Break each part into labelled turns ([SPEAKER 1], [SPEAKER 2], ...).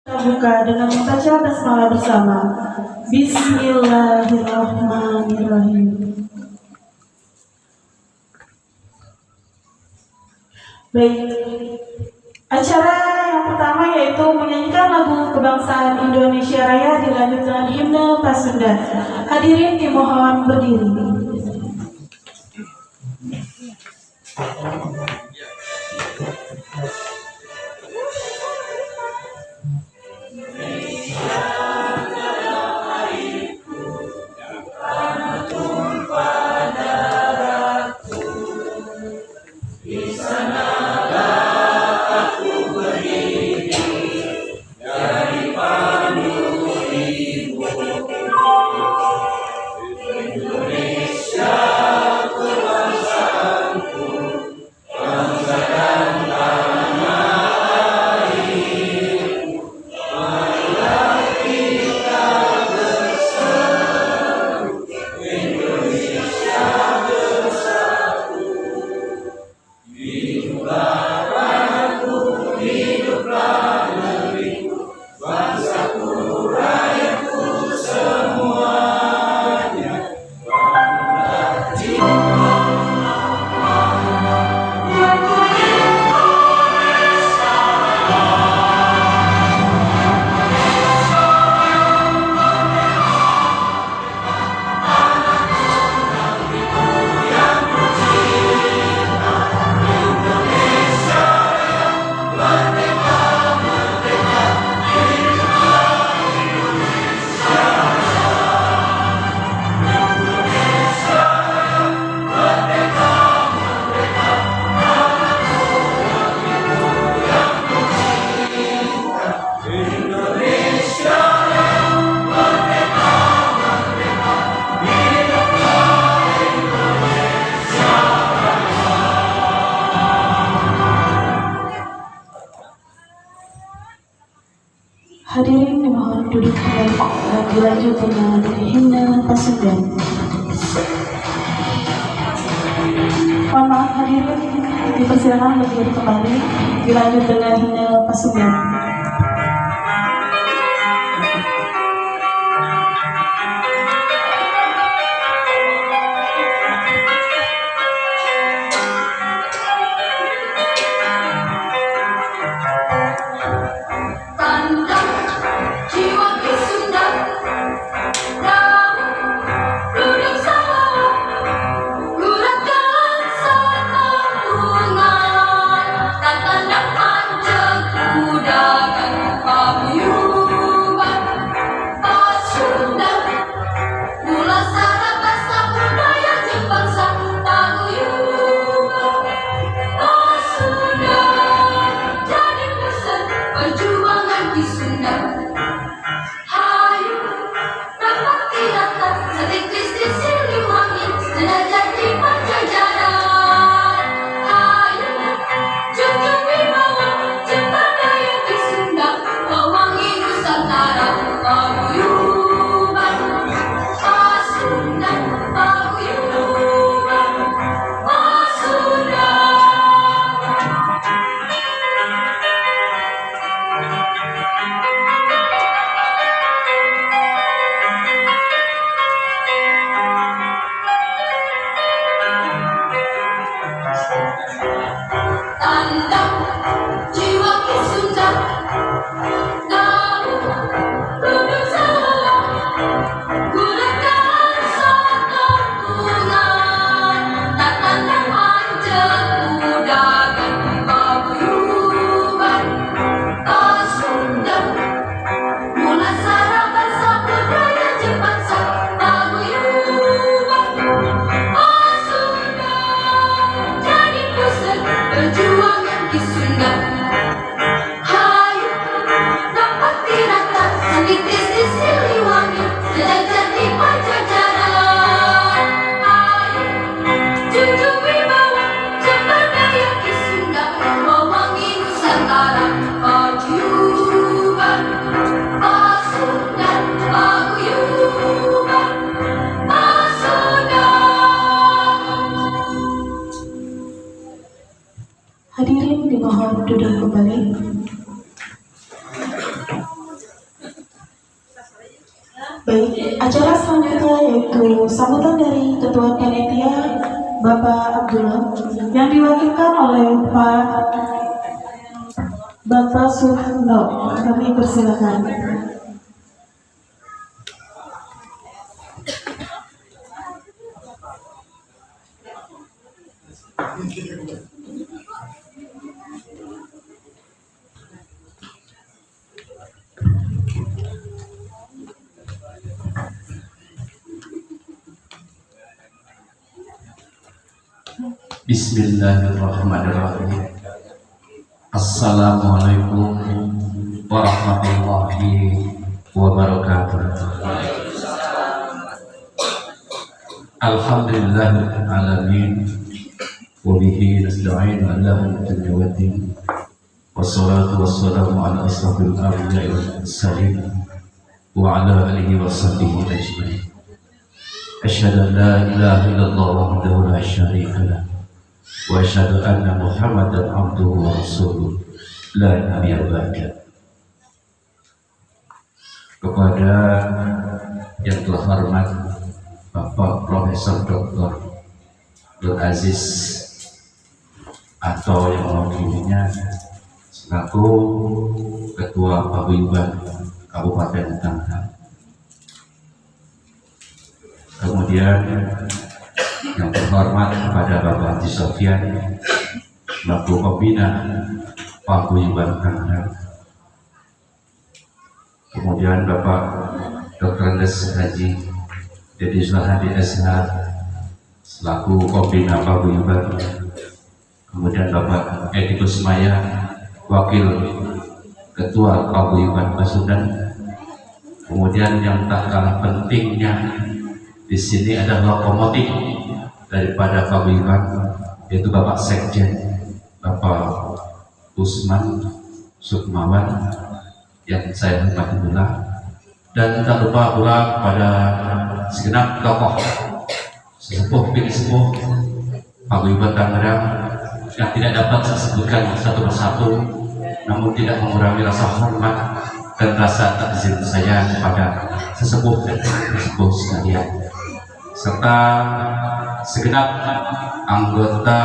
[SPEAKER 1] Kita buka dengan membaca basmalah bersama. Bismillahirrahmanirrahim. Baik, acara yang pertama yaitu menyanyikan lagu kebangsaan Indonesia Raya dilanjut dengan himne Pasundan. Hadirin dimohon berdiri. Hadirin dimohon duduk kembali dan dilanjut dengan himne Pasundan. Mohon maaf hadirin, dipersilakan berdiri kembali dilanjut dengan himne Pasundan. Baik, acara selanjutnya yaitu sambutan dari Ketua Panitia Bapak Abdullah yang diwakilkan oleh Bapak Suhno. Kami persilakan.
[SPEAKER 2] Bismillahirrahmanirrahim. Assalamualaikum warahmatullahi wabarakatuh. Alhamdulillahil alamin wa bihi nasta'inu ala umuri waddin. Wassalatu wassalamu ala asrofil anbiya'i wal mursalin wa ala alihi wa sahbihi ajma'in. Asyhadu an la ilaha illallah wahdahu la syarika lah wa asyhadu anna Muhammadan abduhu wa rasuluh la nabiyya ba'da. Kepada yang terhormat Bapak Profesor Dr. Nur Aziz atau yang mewakilinya selaku Ketua Paguyuban Kabupaten Tangerang. Kemudian yang terhormat kepada Bapak Haji Sofyan selaku Pembina Paguyuban Tangerang. Kemudian Bapak Dr. Andes Haji Dedi Zulhadi SH selaku Pembina Paguyuban. Kemudian Bapak Edi Kusmaya Wakil Ketua Paguyuban Pasundan. Kemudian yang tak kalah pentingnya di sini ada lokomotif daripada Paguyuban, yaitu Bapak Sekjen Bapak Usman Sukmawan yang saya hormati pula, dan tak lupa pula kepada segenap tokoh sesepuh bini sepuh Paguyuban Tangerang yang tidak dapat saya sebutkan satu persatu, namun tidak mengurangi rasa hormat dan rasa takzim saya kepada sesepuh dan sesepuh sekalian, serta segenap anggota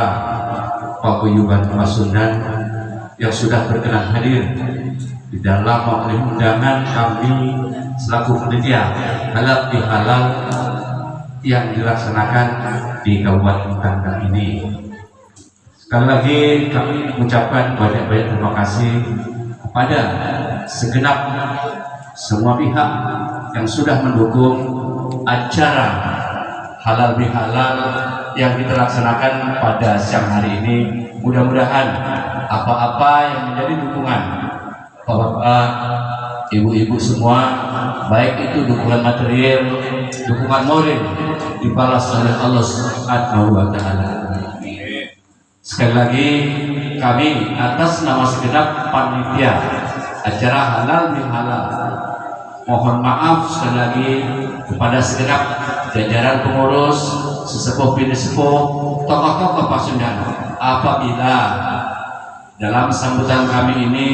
[SPEAKER 2] Paguyuban Pasundan yang sudah berkenan hadir di dalam memenuhi undangan kami selaku panitia halal bihalal yang dilaksanakan di Kabupaten Tangerang ini. Sekali lagi kami mengucapkan banyak-banyak terima kasih kepada segenap semua pihak yang sudah mendukung acara halal bihalal yang kita laksanakan pada siang hari ini. Mudah-mudahan apa-apa yang menjadi dukungan bapak, ibu-ibu semua, baik itu dukungan material, dukungan moral, dibalas oleh Allah Subhanahu wa Ta'ala. Sekali lagi kami atas nama segenap panitia acara halal bihalal mohon maaf sekali lagi kepada segenap jajaran pengurus, sesepuh bini sepuh, tokoh-tokoh Pasundan apabila dalam sambutan kami ini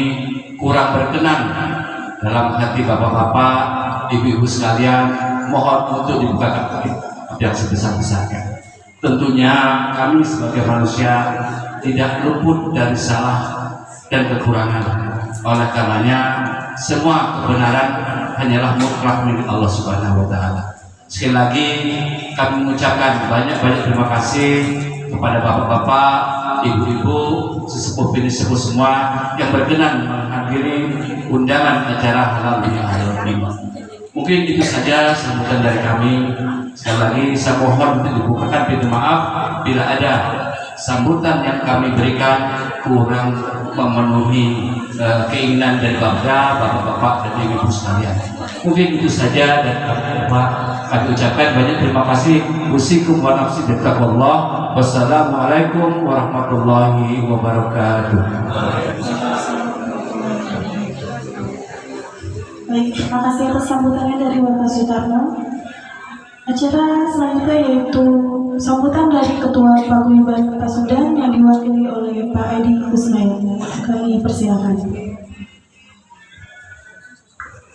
[SPEAKER 2] kurang berkenan dalam hati bapak-bapak, ibu-ibu sekalian, mohon untuk dibukakan yang sebesar-besarnya. Tentunya kami sebagai manusia tidak luput dari salah dan kekurangan. Oleh karenanya semua kebenaran hanyalah mutlak milik Allah Subhanahu wa Ta'ala. Sekali lagi kami mengucapkan banyak-banyak terima kasih kepada bapak-bapak, ibu-ibu, sesepuh bini sepuh semua yang berkenan menghadiri undangan acara halal bihalal ini. Mungkin itu saja sambutan dari kami. Sekali lagi saya mohon untuk dibukakan pintu maaf bila ada sambutan yang kami berikan kurang memenuhi keinginan dari bapak-bapak dan ibu sekalian. Mungkin itu saja dan kami ucapkan banyak terima kasih. Usikum wa nafsi bittaqwallah. Wassalamualaikum warahmatullahi wabarakatuh.
[SPEAKER 1] Baik, terima kasih atas sambutannya dari Bapak Sutarno. Acara selanjutnya yaitu sambutan dari Ketua Paguyuban Pasundan yang diwakili oleh Pak Edi Kusmaya. Kami persilakan.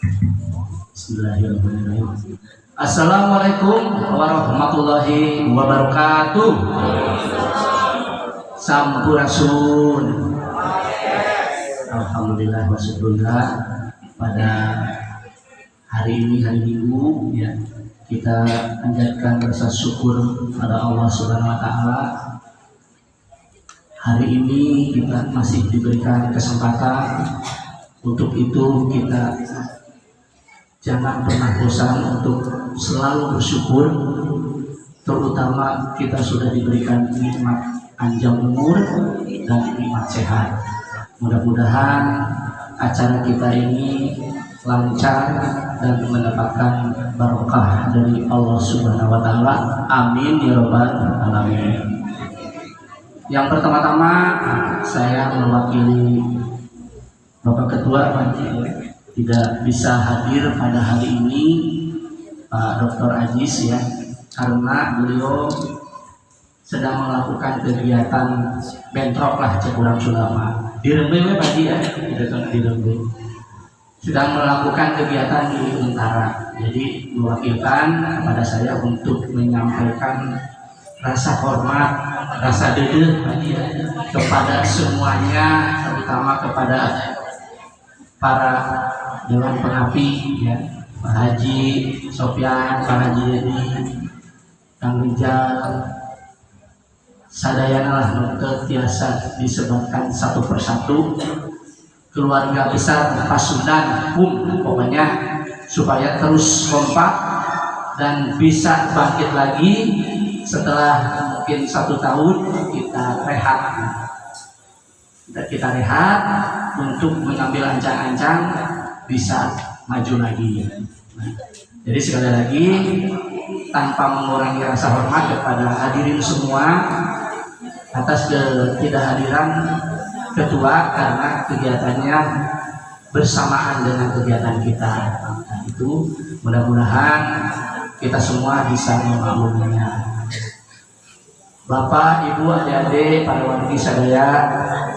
[SPEAKER 3] Bismillahirrahmanirrahim. Assalamualaikum warahmatullahi wabarakatuh. Sampurasun. Alhamdulillah wa syukurlah, pada hari ini, hari Minggu ya, kita panjatkan rasa syukur pada Allah Subhanahu wa taala. Hari ini kita masih diberikan kesempatan, untuk itu kita jangan pernah bosan untuk selalu bersyukur, terutama kita sudah diberikan nikmat panjang umur dan nikmat sehat. Mudah-mudahan acara kita ini lancar dan mendapatkan barokah dari Allah Subhanahu wa taala. Amin ya rabbal alamin. Yang pertama-tama saya mewakili Bapak Ketua tidak bisa hadir pada hari ini, Pak Dr. Aziz ya, karena beliau sedang melakukan kegiatan bentrok lah cekurang sulama di Rembe Pak ya, di Rembe sedang melakukan kegiatan di Utara. Jadi mewakilkan kepada saya untuk menyampaikan rasa hormat, rasa dedeh ya, kepada semuanya, terutama kepada para dewan pengapi ya, Pak Haji Sofyan, Pak Haji Dedi, Kang Rijal, sadayana lah nuntut tiasa disebutkan satu persatu, keluarga besar Pasundan, pokoknya supaya terus kompak dan bisa bangkit lagi setelah mungkin 1 tahun kita rehat. Kita rehat untuk mengambil ancang-ancang bisa maju lagi. Jadi sekali lagi, tanpa mengurangi rasa hormat kepada hadirin semua atas ketidakhadiran ketua karena kegiatannya bersamaan dengan kegiatan kita. Nah, itu mudah-mudahan kita semua bisa memahaminya. Bapak, Ibu, adik-adik, para wargi sadaya,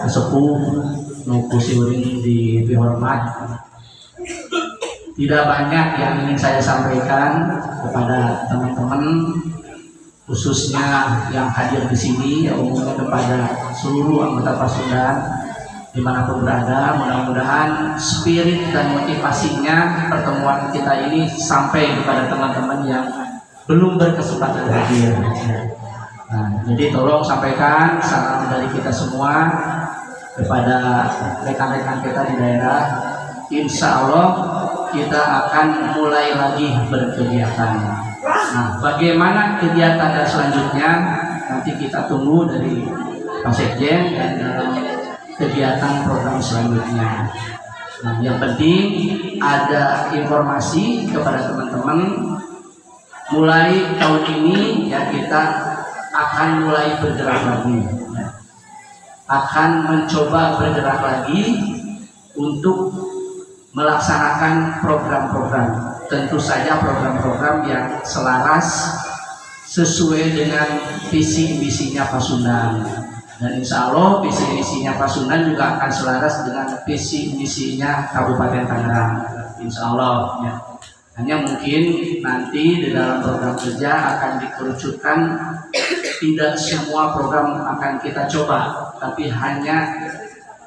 [SPEAKER 3] sesepuh, nuku siuring di hormat. Tidak banyak yang ingin saya sampaikan kepada teman-teman, khususnya yang hadir di sini, ya umumnya kepada seluruh anggota Pasundan dimanapun berada. Mudah-mudahan spirit dan motivasinya pertemuan kita ini sampai kepada teman-teman yang belum berkesempatan hadir. Nah, jadi tolong sampaikan salam dari kita semua kepada rekan-rekan kita di daerah. Insya Allah kita akan mulai lagi berkegiatan. Nah, bagaimana kegiatan dan selanjutnya nanti kita tunggu dari Pak Sekjen dan kegiatan program selanjutnya. Nah, yang penting ada informasi kepada teman-teman, mulai tahun ini ya kita akan mulai bergerak lagi, ya. Akan mencoba bergerak lagi untuk melaksanakan program-program. Tentu saja program-program yang selaras sesuai dengan visi misinya Pasundan, dan insya Allah visi misinya Pasundan juga akan selaras dengan visi misinya Kabupaten Tangerang, insya Allah ya. Hanya mungkin nanti di dalam program kerja akan dikerucutkan, tidak semua program akan kita coba, tapi hanya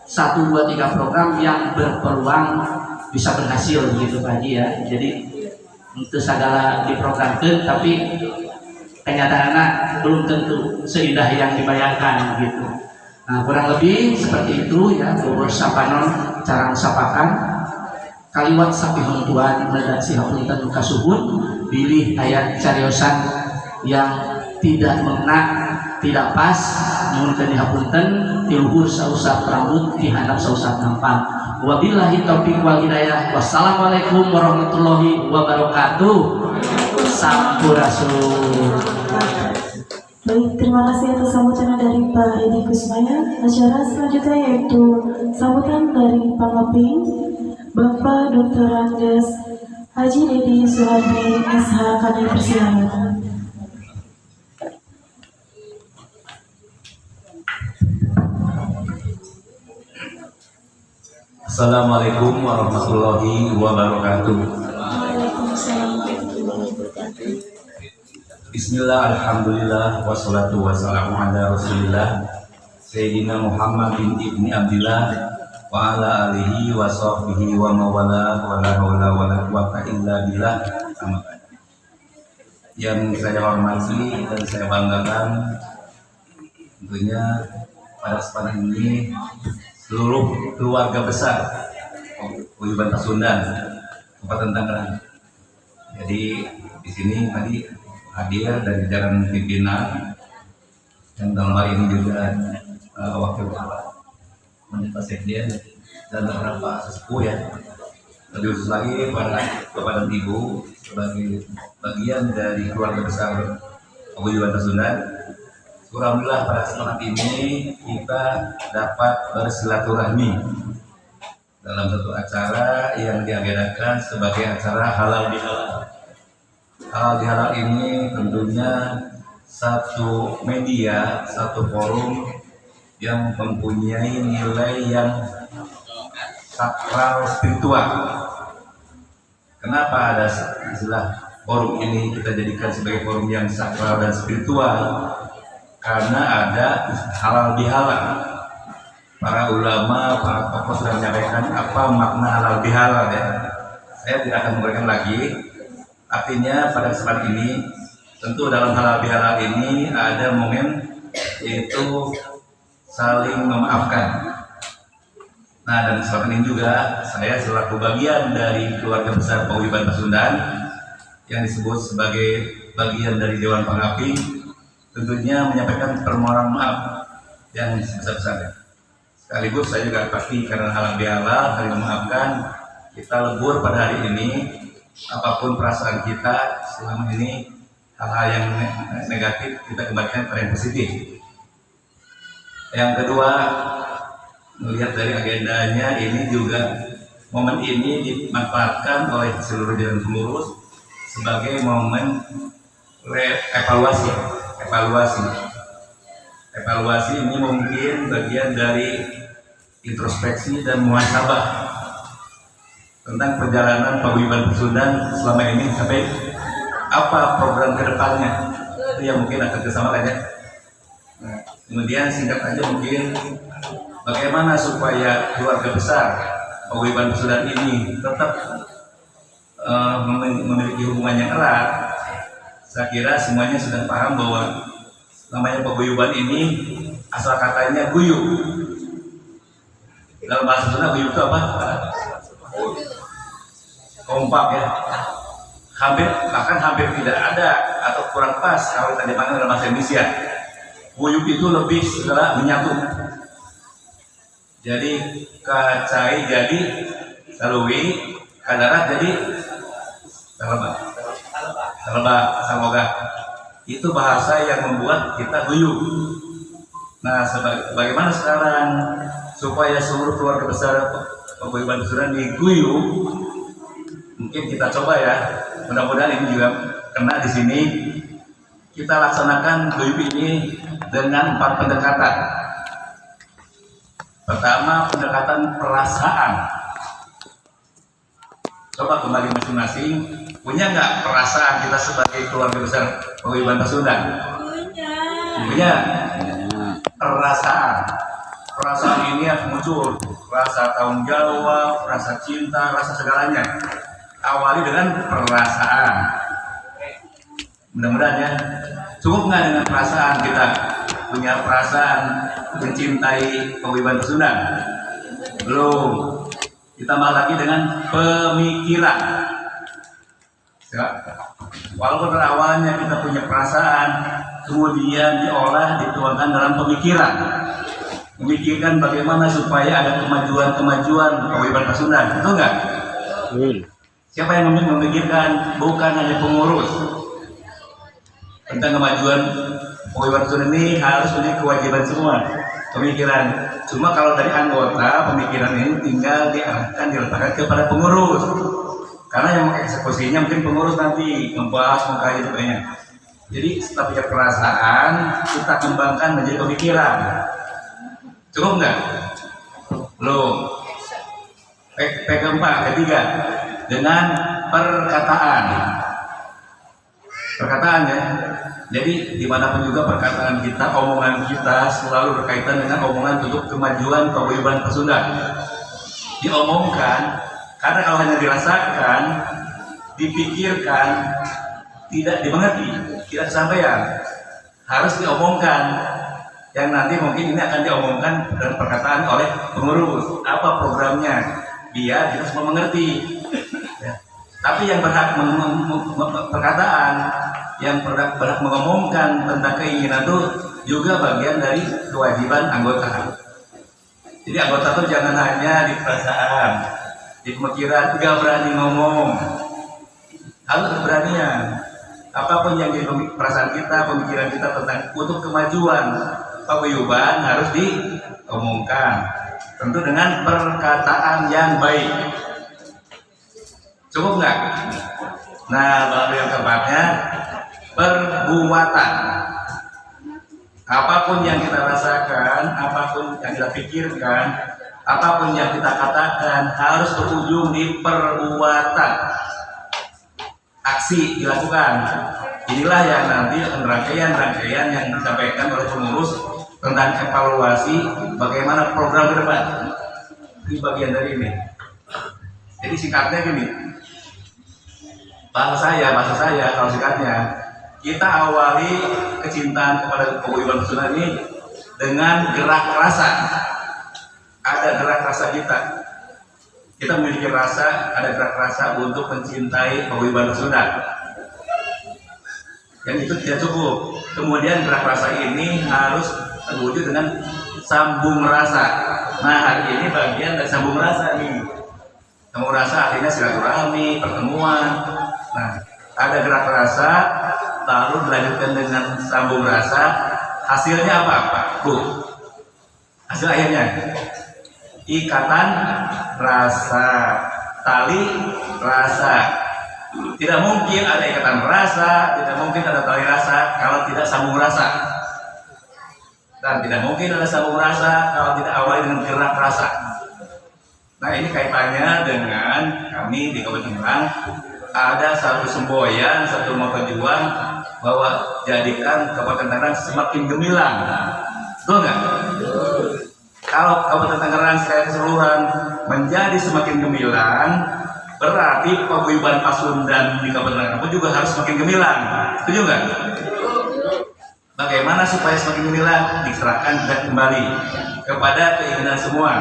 [SPEAKER 3] 1, 2, 3 program yang berpeluang bisa berhasil gitu Pak Haji ya. Jadi untuk segala diprogramkan, tapi kenyataannya belum tentu seindah yang dibayangkan gitu. Nah, kurang lebih seperti itu ya. Bobor sapanon carang sapakan kaliwat sapi hontuan redaksi hapunten luka suhun pilih ayat cariosan yang tidak mengena, tidak pas, nyuhun ke dihapunten tiluhur sausap rambut dihandap sausap nampak. Wabillahi taufiq wal hidayah. Wassalamualaikum warahmatullahi wabarakatuh. Sampurasun.
[SPEAKER 1] Baik, terima kasih atas sambutan dari Pak Edi Kusmaya. Acara selanjutnya yaitu sambutan dari Pak Maping, Bapak Dr. Andes Haji Dedi Suhadi SH. Kami persilakan.
[SPEAKER 4] Assalamualaikum warahmatullahi wabarakatuh.
[SPEAKER 1] Waalaikumsalam warahmatullahi wabarakatuh.
[SPEAKER 4] Bismillah, alhamdulillah, wassalatu wassalamu ala rasulillah Sayyidina Muhammad bin Ibni Abdillah wa ala alihi wa sahbihi wa mawala wa la hawla wa la quwata illa billah. Yang saya hormati dan saya banggakan tentunya pada kesempatan ini seluruh keluarga besar Paguyuban Pasundan Kabupaten Tangerang. Jadi di sini tadi hadir dari jajaran pimpinan dan dalam hal ini juga wakil Mendepa Sekjen dan beberapa sesepuh ya. Lebih khusus lagi pada Bapak dan Ibu sebagai bagian dari keluarga besar Paguyuban Pasundan. Alhamdulillah pada kesempatan ini kita dapat bersilaturahmi dalam satu acara yang diagendakan sebagai acara halal bihalal. Halal bihalal ini tentunya satu media, satu forum yang mempunyai nilai yang sakral spiritual. Kenapa ada istilah forum ini kita jadikan sebagai forum yang sakral dan spiritual? Karena ada halal bihalal. Para ulama, para tokoh sudah menyampaikan apa makna halal bihalal ya. Saya tidak akan memberikan lagi. Artinya pada kesempatan ini tentu dalam halal bihalal ini ada momen yaitu saling memaafkan. Nah, dan kesempatan ini juga saya selaku bagian dari keluarga besar Paguyuban Pasundan yang disebut sebagai bagian dari Dewan Pengapi tentunya menyampaikan permohonan maaf yang sebesar-besarnya. Sekaligus saya juga pasti karena halal bihalal saling memaafkan, kita lebur pada hari ini apapun perasaan kita selama ini hal-hal yang negatif kita kembalikan pada yang positif. Yang kedua, melihat dari agendanya ini juga momen ini dimanfaatkan oleh seluruh jajaran pengurus sebagai momen evaluasi ini mungkin bagian dari introspeksi dan muhasabah tentang perjalanan Paguyuban Pasundan selama ini sampai apa program kedepannya itu yang mungkin akan kesamakan ya. Nah, kemudian singkat aja mungkin bagaimana supaya keluarga besar Paguyuban Pasundan ini tetap memiliki hubungan yang erat. Saya kira semuanya sudah paham bahwa namanya paguyuban ini asal katanya guyub. Dalam bahasa Sunda guyub itu apa? Kompak ya. Hampir tidak ada atau kurang pas kalau kita dipanggil dalam bahasa Indonesia. Guyub itu lebih setelah menyatu. Jadi kacai jadi salui, kadarat jadi semoga itu bahasa yang membuat kita guyub. Nah, bagaimana sekarang supaya seluruh keluarga besar Paguyuban Pasundan diguyub? Mungkin kita coba ya. Mudah-mudahan ini juga kena di sini. Kita laksanakan guyub ini dengan 4 pendekatan. Pertama, pendekatan perasaan. Coba kembali masing-masing, punya nggak perasaan kita sebagai keluarga besar Paguyuban Pasundan? Punya. Perasaan ini yang muncul, rasa tanggung jawab, rasa cinta, rasa segalanya. Awali dengan perasaan. Mudah-mudahan ya. Cukup nggak dengan perasaan kita punya perasaan mencintai Paguyuban Pasundan? Belum. Ditambah lagi dengan pemikiran. Walaupun awalnya kita punya perasaan, kemudian diolah, dituangkan dalam pemikiran. Memikirkan bagaimana supaya ada kemajuan Paguyuban Pasundan, betul nggak? Siapa yang memikirkan? Bukan hanya pengurus. Tentang kemajuan Paguyuban Pasundan ini harus punya kewajiban semua. Pemikiran. Cuma kalau dari anggota, pemikiran ini tinggal diarahkan, diletakkan kepada pengurus. Karena yang mengeksekusinya mungkin pengurus nanti membahas, mengkaji sebagainya. Jadi setelah punya perasaan, kita kembangkan menjadi pemikiran. Cukup nggak? Belum. Ketiga, dengan perkataan. Perkataan ya. Jadi dimanapun juga perkataan kita, omongan kita selalu berkaitan dengan omongan untuk kemajuan paguyuban Pasundan. Diomongkan, karena kalau hanya dirasakan, dipikirkan, tidak dimengerti, tidak kesampaian. Harus diomongkan, yang nanti mungkin ini akan diomongkan dan perkataan oleh pengurus. Apa programnya? Biar kita semua mengerti. Ya. Tapi yang berhak perkataan, yang berhak mengomongkan tentang keinginan itu juga bagian dari kewajiban anggota. Jadi anggota itu jangan hanya di perasaan, di pemikiran, tidak berani ngomong. Harus keberanian. Apapun yang di perasaan kita, pemikiran kita tentang untuk kemajuan paguyuban harus diomongkan. Tentu dengan perkataan yang baik. Cukup nggak? Nah, baru yang keempatnya, perbuatan. Apapun yang kita rasakan, apapun yang kita pikirkan, apapun yang kita katakan harus berujung di perbuatan. Aksi dilakukan. Inilah yang nanti rangkaian-rangkaian yang disampaikan oleh pengurus tentang evaluasi bagaimana program ke depan. Ini bagian dari ini. Jadi singkatnya gini, bahasa saya kalau singkatnya, kita awali kecintaan kepada paguyuban Pasundan ini dengan gerak rasa. Ada gerak rasa kita. Kita memiliki rasa, ada gerak rasa untuk mencintai paguyuban Pasundan. Yang itu tidak cukup. Kemudian gerak rasa ini harus terwujud dengan sambung rasa. Nah, hari ini bagian dari sambung rasa nih. Sambung rasa artinya silaturahmi, pertemuan. Nah, ada gerak rasa, lalu dilanjutkan dengan sambung rasa. Hasilnya apa, Bu? Hasil akhirnya ikatan rasa, tali rasa. Tidak mungkin ada ikatan rasa, tidak mungkin ada tali rasa kalau tidak sambung rasa. Dan tidak mungkin ada sambung rasa kalau tidak awali dengan gerak rasa. Nah, ini kaitannya dengan kami di Kabupaten Tangerang ada satu semboyan, satu moto juang bahwa jadikan Kabupaten Tangerang semakin gemilang. Betul nggak? Kalau Kabupaten Tangerang secara keseluruhan menjadi semakin gemilang, berarti paguyuban Pasundan di Kabupaten Tangerang pun juga harus semakin gemilang. Setuju nggak? Bagaimana supaya semakin gemilang? Diserahkan dan kembali kepada keinginan semua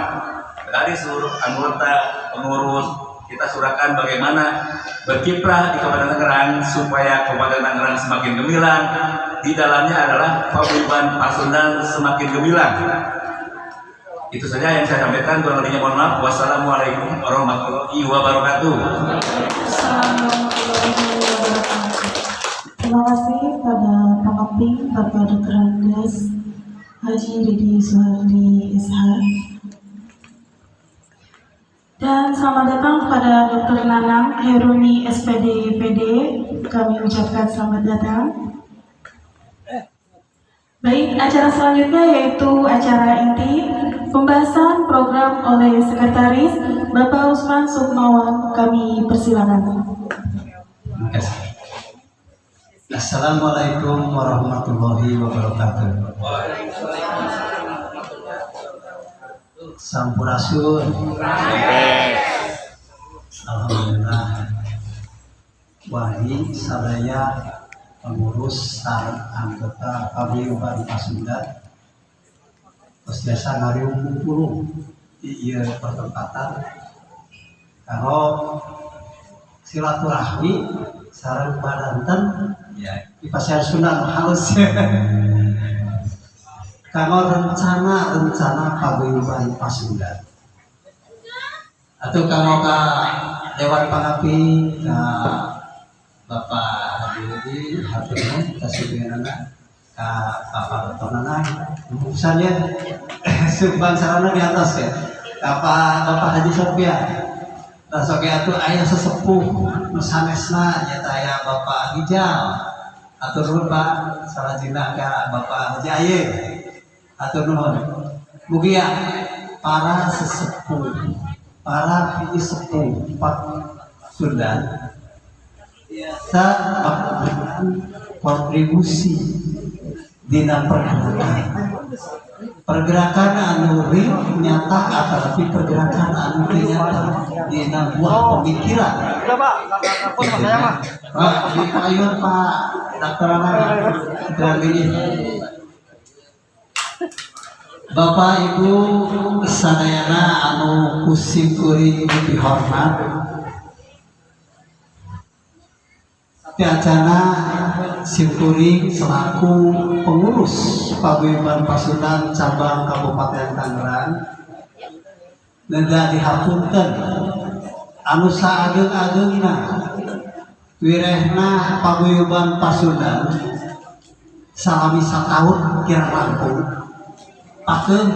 [SPEAKER 4] dari seluruh anggota pengurus. Kita surahkan bagaimana berkiprah di Kabupaten Tangerang supaya Kabupaten Tangerang semakin gemilang. Di dalamnya adalah paguyuban Pasundan semakin gemilang. Itu saja yang saya sampaikan. Kurang lebihnya mohon maaf. Wassalamualaikum warahmatullahi wabarakatuh.
[SPEAKER 1] Terima kasih pada pendamping Bapak Dr. Andes Haji Dede Zuhadi SH. Dan selamat datang kepada Dr. Nanang Heruni SPD PD. Kami ucapkan selamat datang. Baik, acara selanjutnya yaitu acara inti pembahasan program oleh Sekretaris Bapak Usman Sukmawan. Kami persilakan.
[SPEAKER 3] Terima kasih. Assalamualaikum warahmatullahi wabarakatuh. Sampurasun. Alhamdulillah. Wahai sadaya pengurus sareng anggota paguyuban Pasundan tos biasa ngariung kumpul di ieu pertempatan karo silaturahmi sareng padanten ya di Pasar Sunda halus. Kanggo rencana paguyuban Pasundan atau kanggo ka Dewan Pangapi ka Bapak Haji Haturun kasubianana ka Bapak Tonana misalnya sumbang sarana di atas ya Bapak Haji Sofia. Nah, soalnya itu ayah sesepuh sanesna nyata ayah Bapak Hijau atau Pak salajina ka Bapak Haji Aye atau nuhun mugia para sesepuh
[SPEAKER 5] para sepuh Pasundan biasa memberikan kontribusi dina pergerakan anu real nyata tapi pergerakan anu nyata dina buah pemikiran. Pak, di payun Pak Dr. Anak Bapak Ibu sadayana anu kusim kuring dihormat, Tiacana Simkuring selaku pengurus Paguyuban Pasundan cabang Kabupaten Tangerang neda dihapunten anu saageng-agengna wirehna Paguyuban Pasundan salami sataun kira rampung pakeun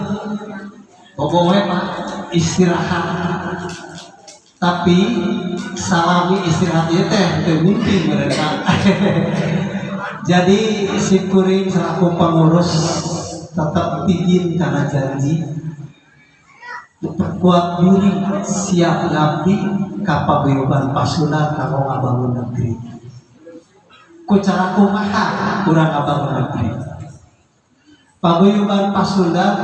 [SPEAKER 5] bobowe Pak istirahat, tapi salami istirahat ieu teh teu mimpi mereka. Jadi si kuring selaku pengurus tetap izin karena janji kuat diri siap ngabdi ka Paguyuban Pasundan kanggo ngabangun negeri. Ku cara kumaha urang ngabangun negeri? Paguyuban Pasundan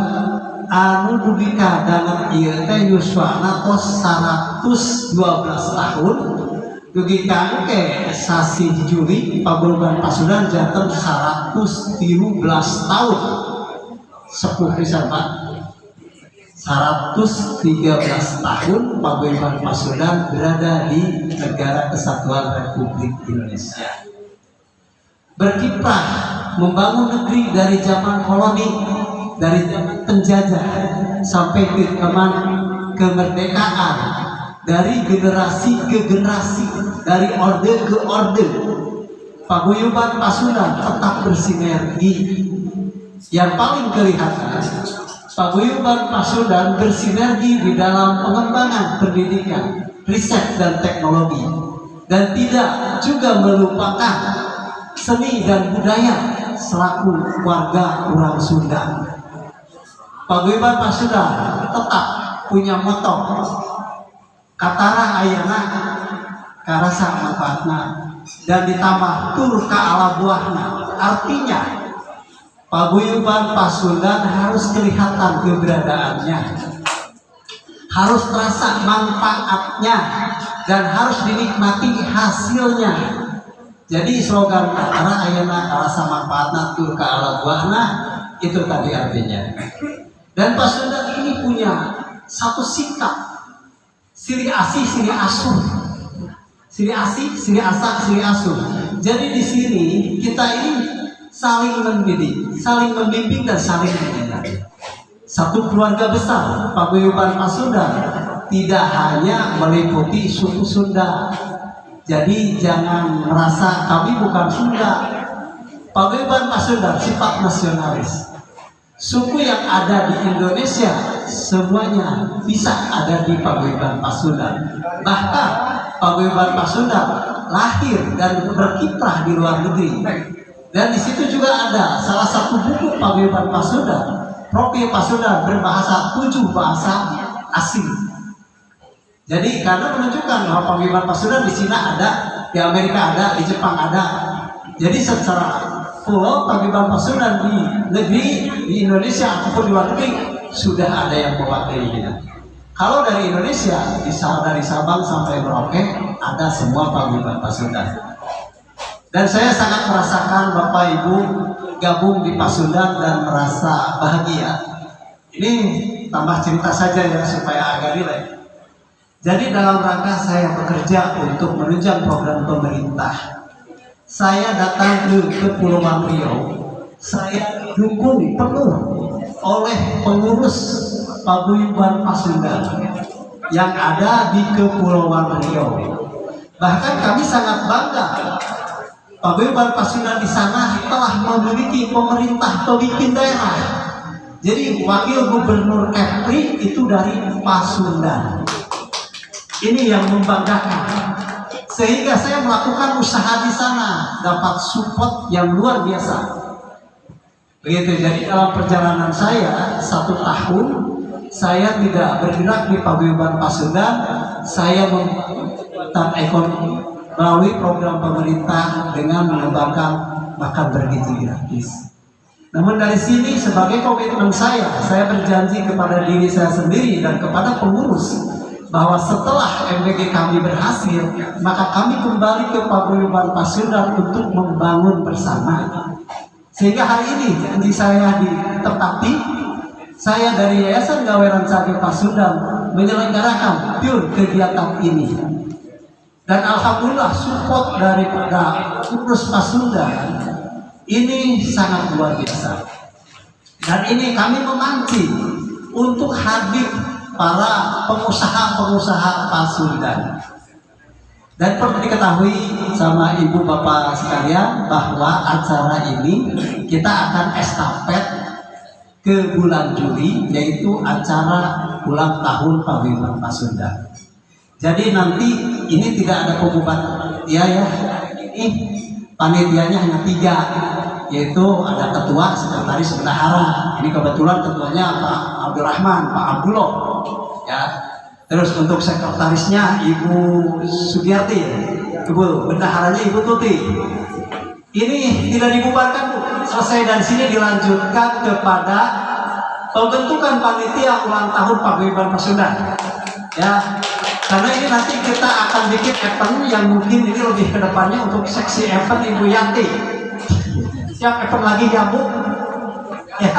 [SPEAKER 5] anu dugi kadangan ieu teh yuswana tos 112 tahun dugi kangke sasi Juli Paguyuban Pasundan janten 113 tahun sepuh pisan Pak. 113 tahun Paguyuban Pasundan berada di Negara Kesatuan Republik Indonesia, berkiprah membangun negeri dari zaman koloni, dari zaman penjajah sampai ke zaman kemerdekaan, dari generasi ke generasi, dari orde ke orde. Paguyuban Pasundan tetap bersinergi. Yang paling kelihatan, Paguyuban Pasundan bersinergi di dalam pengembangan pendidikan, riset dan teknologi, dan tidak juga melupakan seni dan budaya selaku warga orang Sunda. Paguyuban Pasundan tetap punya moto katara ayana karasa manfaatna dan ditambah tur ka ala buahna. Artinya Paguyuban Pasundan harus kelihatan keberadaannya, harus terasa manfaatnya, dan harus dinikmati hasilnya. Jadi slogan katara ayana karasa manfaatna tur ka ala buahna itu tadi artinya. Dan Pasundan ini punya satu sikap silih asih silih asuh, silih asih silih asak silih asuh. Jadi di sini kita ini saling mendidik, saling membimbing dan saling mendidik. Satu keluarga besar Paguyuban Pasundan tidak hanya meliputi suku Sunda. Jadi jangan merasa kami bukan Sunda. Paguyuban Pasundan sifat nasionalis. Suku yang ada di Indonesia semuanya bisa ada di Paguyuban Pasundan. Bahkan Paguyuban Pasundan lahir dan berkiprah di luar negeri. Dan di situ juga ada salah satu buku Paguyuban Pasundan, Profil Pasundan berbahasa 7 bahasa asing. Jadi karena menunjukkan bahwa Paguyuban Pasundan di Cina ada, di Amerika ada, di Jepang ada. Jadi secara full Paguyuban Pasundan di negeri, di Indonesia ataupun di luar negeri sudah ada yang mewakilinya. Kalau dari Indonesia, dari Sabang sampai Merauke ada semua Paguyuban Pasundan. Dan saya sangat merasakan Bapak Ibu gabung di Pasundan dan merasa bahagia. Ini tambah cerita saja ya supaya agak rileks. Jadi dalam rangka saya bekerja untuk menunjang program pemerintah, saya datang ke Kepulauan Riau. Saya didukung penuh oleh pengurus Paguyuban Pasundan yang ada di Kepulauan Riau. Bahkan kami sangat bangga Paguyuban Pasundan di sana telah memiliki pemerintah pemimpin daerah. Jadi wakil gubernur Kepri itu dari Pasundan. Ini yang membanggakan. Sehingga saya melakukan usaha di sana, dapat support yang luar biasa. Begitu. Jadi dalam perjalanan saya 1 tahun saya tidak bergerak di Paguyuban Pasundan, saya membuat ekonomi melalui program pemerintah dengan mengembangkan makan bergizi gratis. Namun dari sini sebagai komitmen saya berjanji kepada diri saya sendiri dan kepada pengurus bahwa setelah MBG kami berhasil, maka kami kembali ke Paguyuban Pasundan untuk membangun bersama. Sehingga hari ini janji saya ditepati, saya dari Yayasan Gaweran Sage Pasundan menyelenggarakan pure kegiatan ini. Dan alhamdulillah support daripada pengurus Pasundan ini sangat luar biasa. Dan ini kami memancing untuk hadir para pengusaha-pengusaha Pasundan. Dan perlu diketahui sama ibu bapak sekalian bahwa acara ini kita akan estafet ke bulan Juli, yaitu acara ulang tahun Paguyuban Pasundan. Jadi nanti ini tidak ada pengumuman ya, ini panitianya hanya 3, yaitu ada ketua, sekretaris, bendahara. Ini kebetulan ketuanya Pak Abdurrahman, Pak Abdullah, ya. Terus untuk sekretarisnya Ibu Sugiyarti, Ibu bendaharanya Ibu Tuti. Ini tidak dibubarkan, Bu. Selesai dari sini dilanjutkan kepada pembentukan panitia ulang tahun Paguyuban Pasundan. Ya, karena ini nanti kita akan bikin event yang mungkin ini lebih ke depannya untuk seksi event Ibu Yanti. Siap event lagi ya, Bu? Ya.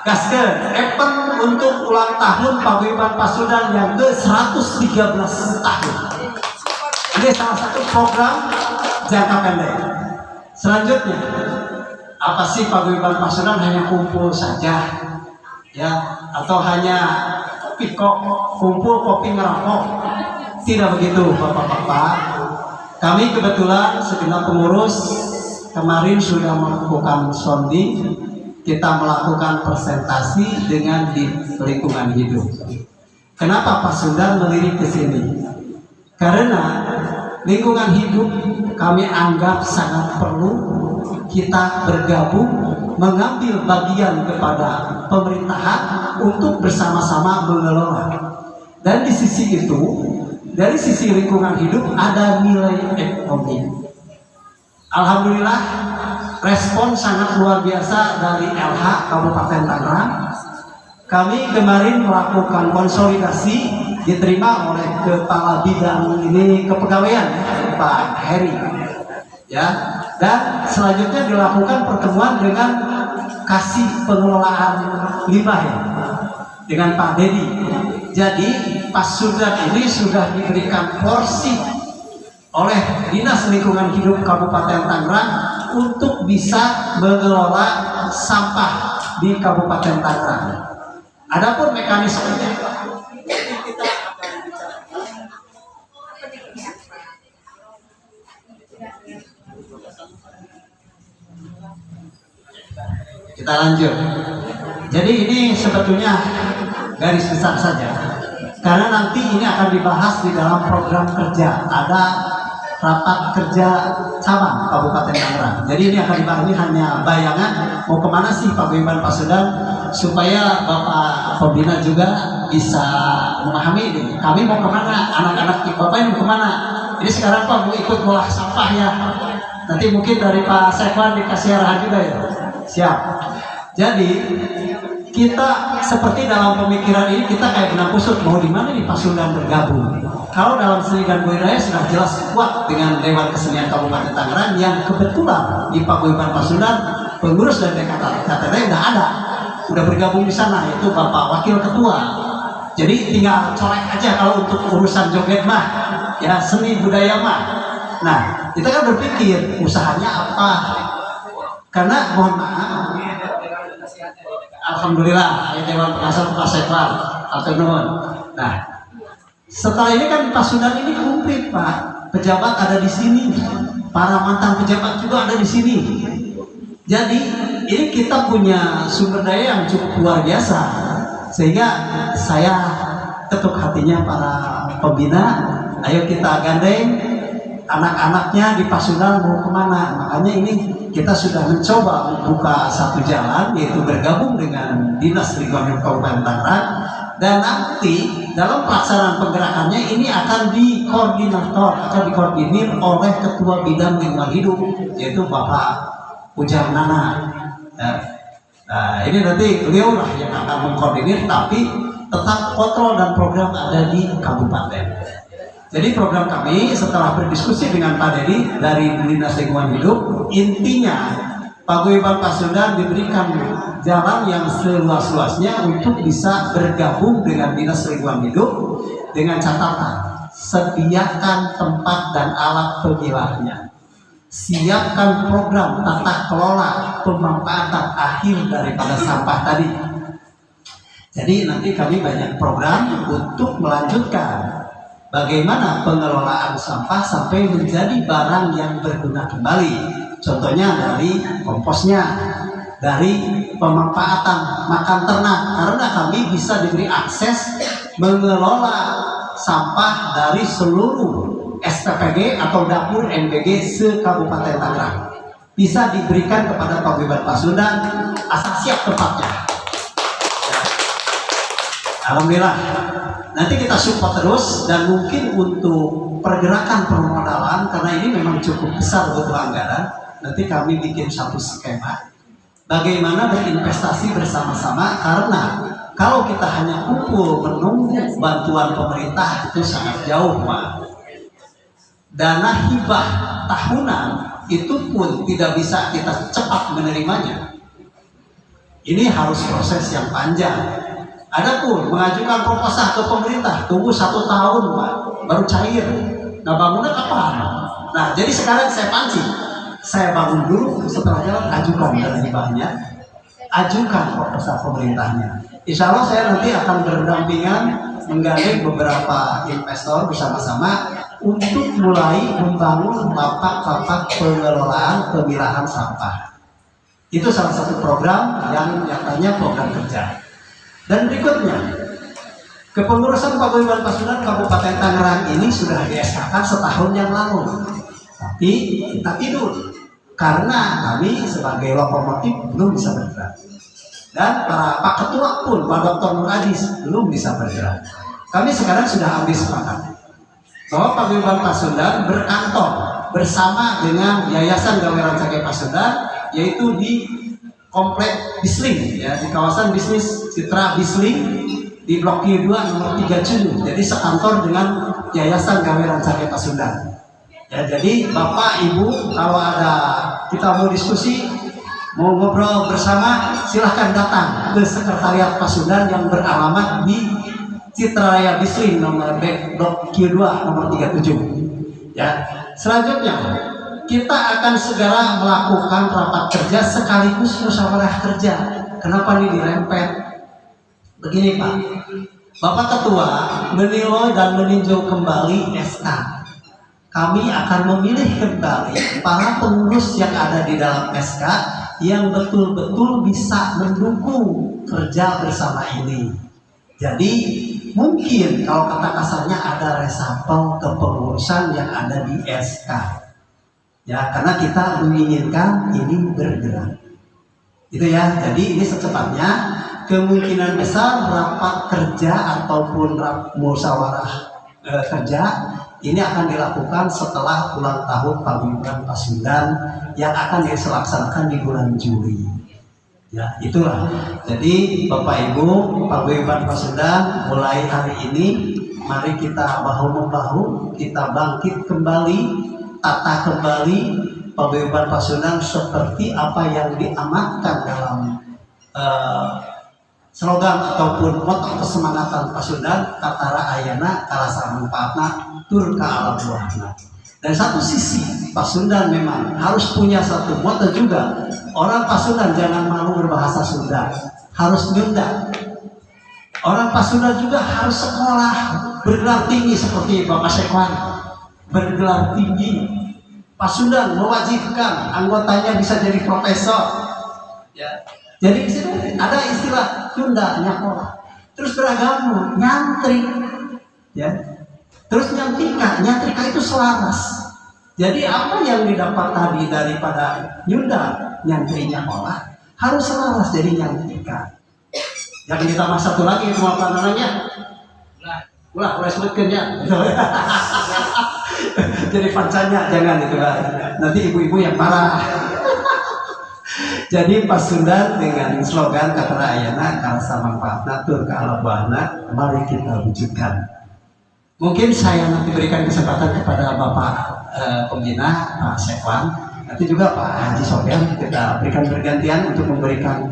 [SPEAKER 5] Gaskeun event untuk ulang tahun Paguyuban Pasundan yang ke-113 tahun. Ini salah satu program jangka pendek. Selanjutnya, apa sih Paguyuban Pasundan hanya kumpul saja, ya, atau hanya kumpul kopi ngerokok? Tidak begitu, Bapak-bapak. Kami kebetulan segenap pengurus kemarin sudah melakukan sounding. Kita melakukan presentasi dengan di lingkungan hidup. Kenapa Pasundan melirik ke sini? Karena lingkungan hidup kami anggap sangat perlu kita bergabung mengambil bagian kepada pemerintahan untuk bersama-sama mengelola. Dan di sisi itu, dari sisi lingkungan hidup ada nilai ekonomi. Alhamdulillah respon sangat luar biasa dari LH Kabupaten Tangerang. Kami kemarin melakukan konsolidasi, diterima oleh Kepala Bidang ini Kepegawaian Pak Heri, ya. Dan selanjutnya dilakukan pertemuan dengan Kasih Pengelolaan Limbah, ya, dengan Pak Dedi. Jadi Pasundan ini sudah diberikan porsi oleh Dinas Lingkungan Hidup Kabupaten Tangerang untuk bisa mengelola sampah di Kabupaten Tangerang. Adapun mekanismenya kita lanjut. Jadi ini sebetulnya garis besar saja, karena nanti ini akan dibahas di dalam program kerja. Ada rapat kerja cabang Kabupaten Tangerang. Jadi ini akan dibahas, ini hanya bayangan mau kemana sih Paguyuban Pasundan, supaya Bapak Pembina juga bisa memahami ini. Kami mau kemana, anak-anak Bapak ini mau kemana. Jadi sekarang Pak mau ikut ngolah sampah ya. Nanti mungkin dari Pak Sekwan dikasih arahan juga ya. Siap. Jadi kita seperti dalam pemikiran ini kita kayak benang kusut, mau di mana nih Pasundan bergabung. Kalau dalam seni dan budaya sudah jelas kuat dengan Dewan Kesenian Kabupaten Tangerang yang kebetulan di Paguyuban Pasundan pengurus dan DKTD udah bergabung di sana, yaitu Bapak Wakil Ketua. Jadi tinggal colek aja kalau untuk urusan joget mah, ya seni budaya mah. Nah kita kan berpikir usahanya apa? Karena mohon maaf, alhamdulillah ya Dewan Pengawas Pak Sekwan atau non. Nah setelah ini kan Pasundan ini komplit Pak, pejabat ada di sini, para mantan pejabat juga ada di sini. Jadi ini kita punya sumber daya yang cukup luar biasa, sehingga saya ketuk hatinya para pembina, ayo kita gandeng anak-anaknya di Pasundan mau kemana. Makanya ini kita sudah mencoba membuka satu jalan, yaitu bergabung dengan Dinas Lingkungan Hidup Kabupaten Tangerang, dan nanti dalam pelaksanaan penggerakannya ini akan dikoordinir oleh Ketua Bidang Lingkungan Hidup, yaitu Bapak Ujang Nana. Nah, ini nanti beliau lah yang akan mengkoordinir, tapi tetap kontrol dan program ada di kabupaten. Jadi program kami setelah berdiskusi dengan Pak Dedi dari Dinas Lingkungan Hidup, intinya Paguyuban Pasundan diberikan jalan yang seluas-luasnya untuk bisa bergabung dengan Dinas Lingkungan Hidup dengan catatan sediakan tempat dan alat pemilahnya. Siapkan program tata kelola pemanfaatan akhir daripada sampah tadi. Jadi nanti kami banyak program untuk melanjutkan bagaimana pengelolaan sampah sampai menjadi barang yang berguna kembali. Contohnya dari komposnya, dari pemanfaatan makan ternak, karena kami bisa diberi akses mengelola sampah dari seluruh SPPG atau dapur NPG se-Kabupaten Tangerang. Bisa diberikan kepada Paguyuban Pasundan asal siap tempatnya. Alhamdulillah. Nanti kita support terus, dan mungkin untuk pergerakan permodalan, karena ini memang cukup besar butuh anggaran, nanti kami bikin satu skema bagaimana berinvestasi bersama-sama, karena kalau kita hanya kumpul menunggu bantuan pemerintah itu sangat jauh, Pak. Dana hibah tahunan itu pun tidak bisa kita cepat menerimanya. Ini harus proses yang panjang. Adapun mengajukan proposal ke pemerintah tunggu 1 tahun, Pak, baru cair. Nah, bangunan kapan? Nah, jadi sekarang saya pancing, saya bangun dulu, setelah jalan ajukan dana hibahnya, ajukan proposal pemerintahnya. Insya Allah saya nanti akan berdampingan menggandeng beberapa investor bersama-sama untuk mulai membangun lapak-lapak pengelolaan pemilahan sampah. Itu salah satu program yang nyatanya program kerja. Dan berikutnya, kepengurusan Paguyuban Pasundan Kabupaten Tangerang ini sudah di-SK-kan setahun yang lalu. Tapi kita tidur karena kami sebagai lokomotif belum bisa bergerak. Dan para Pak Ketua pun, Pak Dr. Nur Adis belum bisa bergerak. Kami sekarang sudah ambil sepakat bahwa Paguyuban Pasundan berkantor bersama dengan Yayasan Gawe Rancage Pasundan, yaitu di Komplek Bisling, ya, di kawasan bisnis Citra Bisling di Blok Q2 nomor 37. Jadi sekantor dengan Yayasan Gawe Rancage Pasundan. Ya, jadi Bapak Ibu kalau ada kita mau diskusi, mau ngobrol bersama, silahkan datang ke Sekretariat Pasundan yang beralamat di Citra Raya Bisling nomor Blok Q2 nomor 37. Ya, selanjutnya kita akan segera melakukan rapat kerja sekaligus musyawarah kerja. Kenapa ini dirempet? Begini, Pak, Bapak Ketua menilai dan meninjau kembali SK. Kami akan memilih kembali para pengurus yang ada di dalam SK yang betul-betul bisa mendukung kerja bersama ini. Jadi mungkin kalau kata kasarnya ada resapel kepengurusan yang ada di SK. Ya, karena kita menginginkan ini bergerak. Itu ya. Jadi ini secepatnya kemungkinan besar rapat kerja ataupun musyawarah kerja ini akan dilakukan setelah ulang tahun Paguyuban Pasundan yang akan dilaksanakan di bulan Juli. Ya, itulah. Jadi Bapak Ibu, Paguyuban Pasundan mulai hari ini mari kita bahu-membahu, kita bangkit kembali, tata kembali Paguyuban Pasundan seperti apa yang diamatkan dalam slogan ataupun moto kesemangatan Pasundan, Katara Ayana Kalasa Manfaatna Tur ka alam buahna. Dan satu sisi Pasundan memang harus punya satu moto juga. Orang Pasundan jangan malu berbahasa Sunda, harus nyunda. Orang Pasundan juga harus sekolah bergelar tinggi seperti Bapak Sekwan, bergelar tinggi. Pasundan mewajibkan anggotanya bisa jadi profesor. Ya. Jadi di situ ada istilah Sunda nyakola. Terus beragama nyantri. Ya. Terus nyantrika itu selaras. Jadi apa yang didapat tadi daripada Yunda nyantrinya olah harus selaras jadi nyantrikan. Jangan ditambah satu lagi itu apa namanya? Ulah sebutkan ya. Jadi pancanya jangan itu kan. Nanti ibu-ibu yang marah. Jadi Pasundan dengan slogan kata ayana karasa manfaatna tur ka alabahna, mari kita wujudkan. Mungkin saya nanti berikan kesempatan kepada Bapak Pembina Pak Sekwan, nanti juga Pak Haji Sofyan kita berikan bergantian untuk memberikan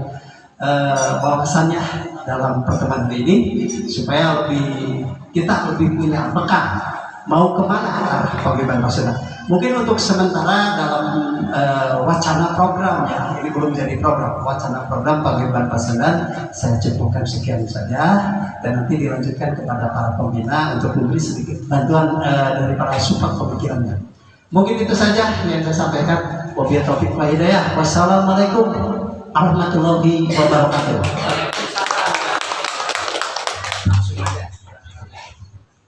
[SPEAKER 5] wawasannya dalam pertemuan ini supaya kita lebih punya bekal mau kemana arah paguyuban Pasundan. Mungkin untuk sementara dalam wacana program ya, ini belum jadi program, wacana program paguyuban Pasundan saya cukupkan sekian saja dan nanti dilanjutkan kepada para pembina untuk memberi sedikit bantuan dari para support pemikirannya. Mungkin itu saja yang saya sampaikan. Wabillahi taufiq wal hidayah. Wassalamualaikum warahmatullahi wabarakatuh.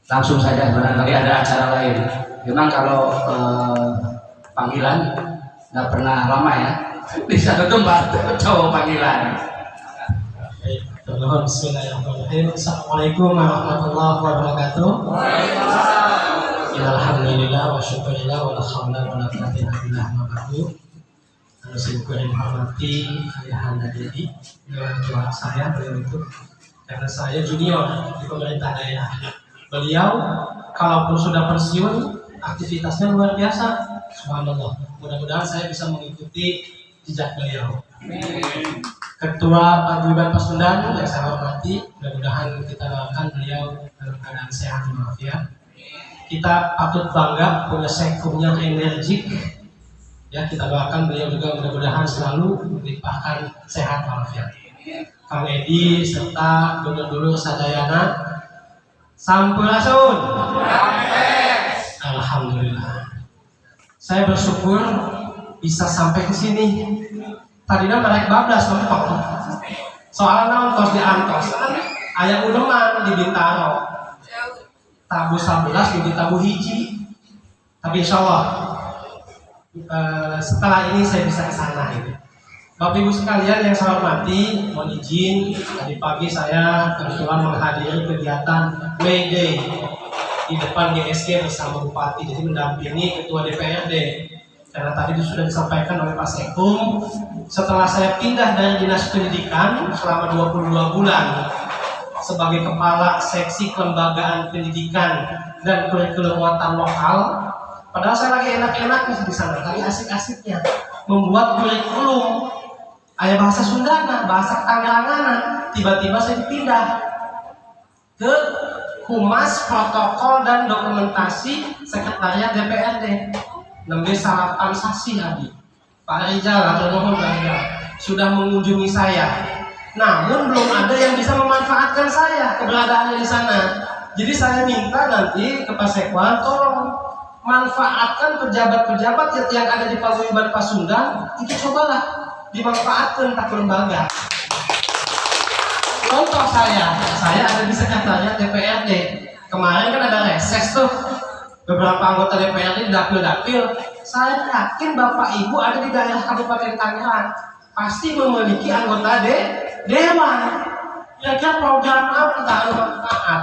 [SPEAKER 3] Langsung saja, barangkali ada acara lain. Memang kalau panggilan nggak pernah lama ya, bisa tempat cowok panggilan.
[SPEAKER 6] Bismillahirrahmanirrahim. Assalamualaikum warahmatullahi wabarakatuh. Alhamdulillah wa syukurillah wa la hawla wa la quwwata illa billah ma ba'du. Syukurin hormati ayahanda jadi tua saya beliau itu karena saya junior di pemerintah daerah. Beliau kalaupun sudah pensiun aktivitasnya luar biasa. Subhanallah. Mudah-mudahan saya bisa mengikuti jejak beliau. Ketua Paguyuban Pasundan yang saya hormati, mudah-mudahan kita doakan beliau dalam keadaan sehat walafiat. Kita patut bangga punya sekumnya energik. Ya, kita doakan beliau juga mudah-mudahan selalu dilimpahkan sehat walafiat. Kang Edi serta dulur-dulur sadayana sampurasun. Alhamdulillah. Saya bersyukur bisa sampai ke sini. Tadinya mereka bablas mentok. Soalnya nontos di Antos, aya udeman di Bintaro. Tabu 11 di tabu hiji. Tapi insya Allah setelah ini saya bisa ke sana gitu. Bapak Ibu sekalian yang saya hormati, mohon izin tadi pagi saya kebetulan menghadiri kegiatan Way Day di depan GSG bersama Bupati, jadi mendampingi Ketua DPRD. Karena tadi sudah disampaikan oleh Pak Sekum, setelah saya pindah dari Dinas Pendidikan selama 22 bulan sebagai Kepala Seksi Kelembagaan Pendidikan dan Kurikulum Muatan Lokal, padahal saya lagi enak-enaknya di sana, lagi asik-asiknya membuat kurikulum ayah bahasa Sundana, bahasa Tangerangana. Tiba-tiba saya dipindah ke Humas Protokol dan Dokumentasi Sekretariat DPRD. Nembe sarapan sasi Abi. Pak Rizal atau Nuhun sudah mengunjungi saya. Namun belum ada yang bisa memanfaatkan saya keberadaannya di sana. Jadi saya minta nanti ke Pak Sekwan tolong manfaatkan pejabat-pejabat yang ada di Paguyuban Pasundan itu cobalah dimanfaatkan tak lembaga. Contoh saya ada di sekretariat DPRD. Kemarin kan ada reses tuh, beberapa anggota DPRD di dapil-dapil. Saya yakin Bapak Ibu ada di daerah Kabupaten Tangerang pasti memiliki anggota dewan. Kira-kira program apa tak manfaat?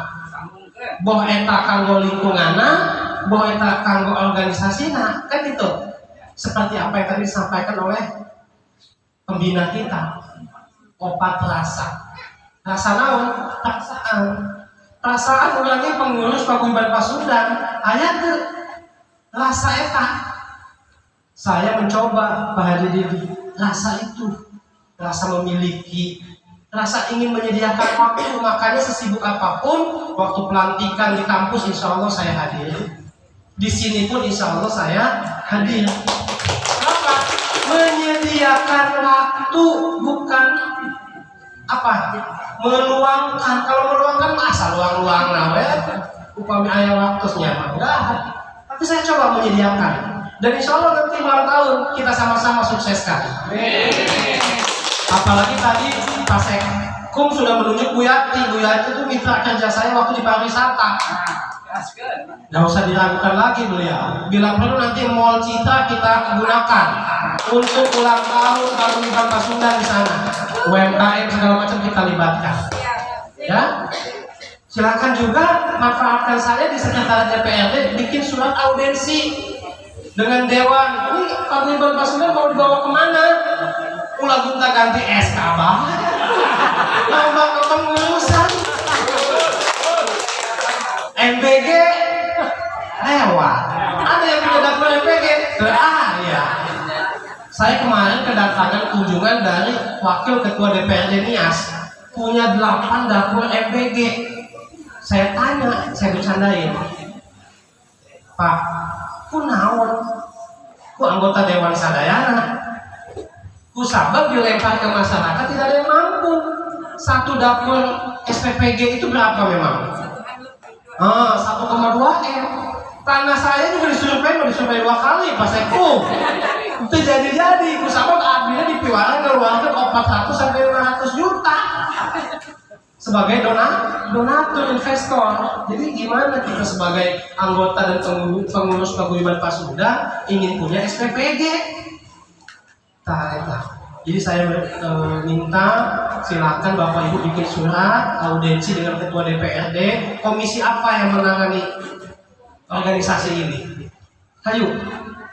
[SPEAKER 6] Boh eta kanggo lingkunganna, boh eta kanggo organisasina, kan gitu. Seperti apa yang tadi disampaikan oleh pembina kita, opat rasa. Rasa naon? Perasaan ulangnya pengurus Paguyuban Pasundan aya teu rasa eta. Saya mencoba Pak Haji Didi, rasa itu, rasa memiliki, rasa ingin menyediakan waktu. Makanya sesibuk apapun waktu pelantikan di kampus insya Allah saya hadir, di sini pun insya Allah saya hadir. Apa? Menyediakan waktu, bukan apa? Meluangkan. Kalau meluangkan masa luang-luang upami aya waktunya enggak. Tapi saya coba menyediakan. Dan insya Allah nanti malam tahun kita sama-sama sukseskan. Apalagi tadi Pak Sekum sudah menunjuk Bu Yati. Bu Yati itu mitra kerja saya waktu di pariwisata. Nggak usah diragukan lagi beliau. Bila perlu nanti Mall Citra kita gunakan untuk ulang tahun Paguyuban Pasundan di sana. UMKM segala macam kita libatkan. Ya, silakan juga manfaatkan saya di sekretariat DPRD bikin surat audensi dengan Dewan. Ini Paguyuban Pasundan mau dibawa kemana? Ulah gunta ganti SK bah. Lomba kepengurusan. MBG lewat. Ada yang punya dapur MBG? Ya. Saya kemarin kedatangan kunjungan dari Wakil Ketua DPRD Nias, punya 8 dapur MBG. Saya tanya, saya bercandain, Pak, ku naon? Ku anggota Dewan Sadayana. Ku sabab dilempar ke masyarakat tidak ada yang mampu. Satu dapur SPPG itu berapa memang? 1,2 M. Tanah saya juga disurvei 2 kali pas Eko. Itu jadi ku sabab abdinya dipiwaran keluarga 400 sampai 500 juta sebagai donatur investor. Jadi gimana kita sebagai anggota dan pengurus Paguyuban Pasundan ingin punya SPPG? Jadi saya minta silakan Bapak Ibu bikin surat audensi dengan Ketua DPRD, komisi apa yang menangani organisasi ini. Ayo,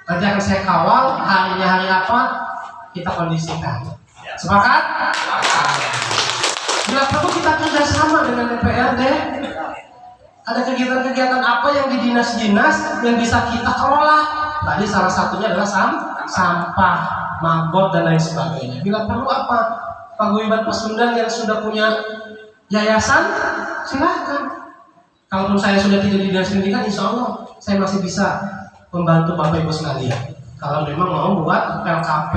[SPEAKER 6] nanti akan saya kawal harinya hari apa kita kondisikan. Sepakat? Bila perlu kita kerjasama dengan DPRD. Ada kegiatan-kegiatan apa yang di dinas-dinas yang bisa kita kelola. Tadi salah satunya adalah sampah, mabot dan lain sebagainya. Bila perlu apa, Paguyuban Pasundan yang sudah punya yayasan, silakan. Kalaupun saya sudah tidak di dinas pendidikan, insya Allah saya masih bisa membantu Bapak Ibu sekalian. Kalau memang mau buat LKP,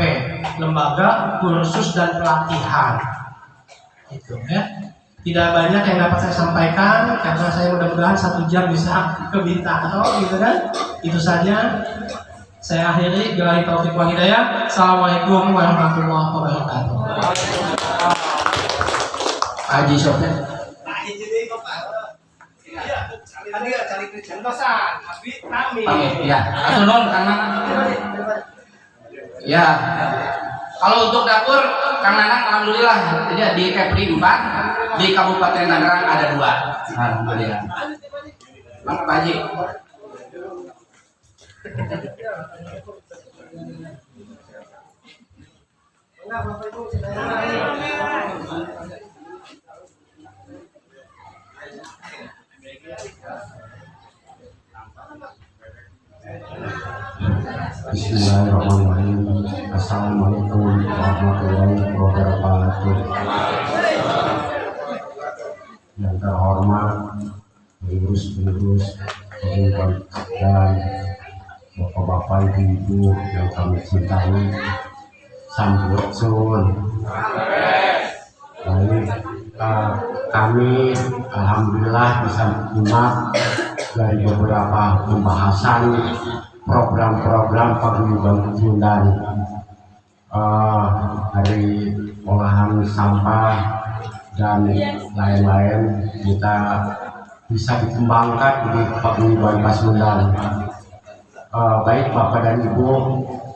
[SPEAKER 6] lembaga kursus dan pelatihan, itu ya. Tidak banyak yang dapat saya sampaikan karena saya mudah-mudahan 1 jam bisa ke Bintaro, gitu kan? Itu saja. Saya akhiri. Billahi taufiq wal hidayah. Assalamualaikum warahmatullahi wabarakatuh. Haji Sofyan. Ya, atur karena ya. Kalau untuk dapur, Kang Nanang alhamdulillah jadi di Kepri 4, di Kabupaten Tangerang ada 2. Alhamdulillah. Bang Pak Haji.
[SPEAKER 7] Bismillahirrahmanirrahim. Assalamualaikum warahmatullahi wabarakatuh. Yang terhormat pengurus-pengurus Paguyuban dan bapak-bapak ibu yang kami cintai, sampurasun. Baik, kami alhamdulillah bisa menyimak dari beberapa pembahasan program-program Paguyuban Pasundan, dari olahan sampah dan lain-lain kita bisa dikembangkan di Paguyuban Pasundan. Baik Bapak dan Ibu,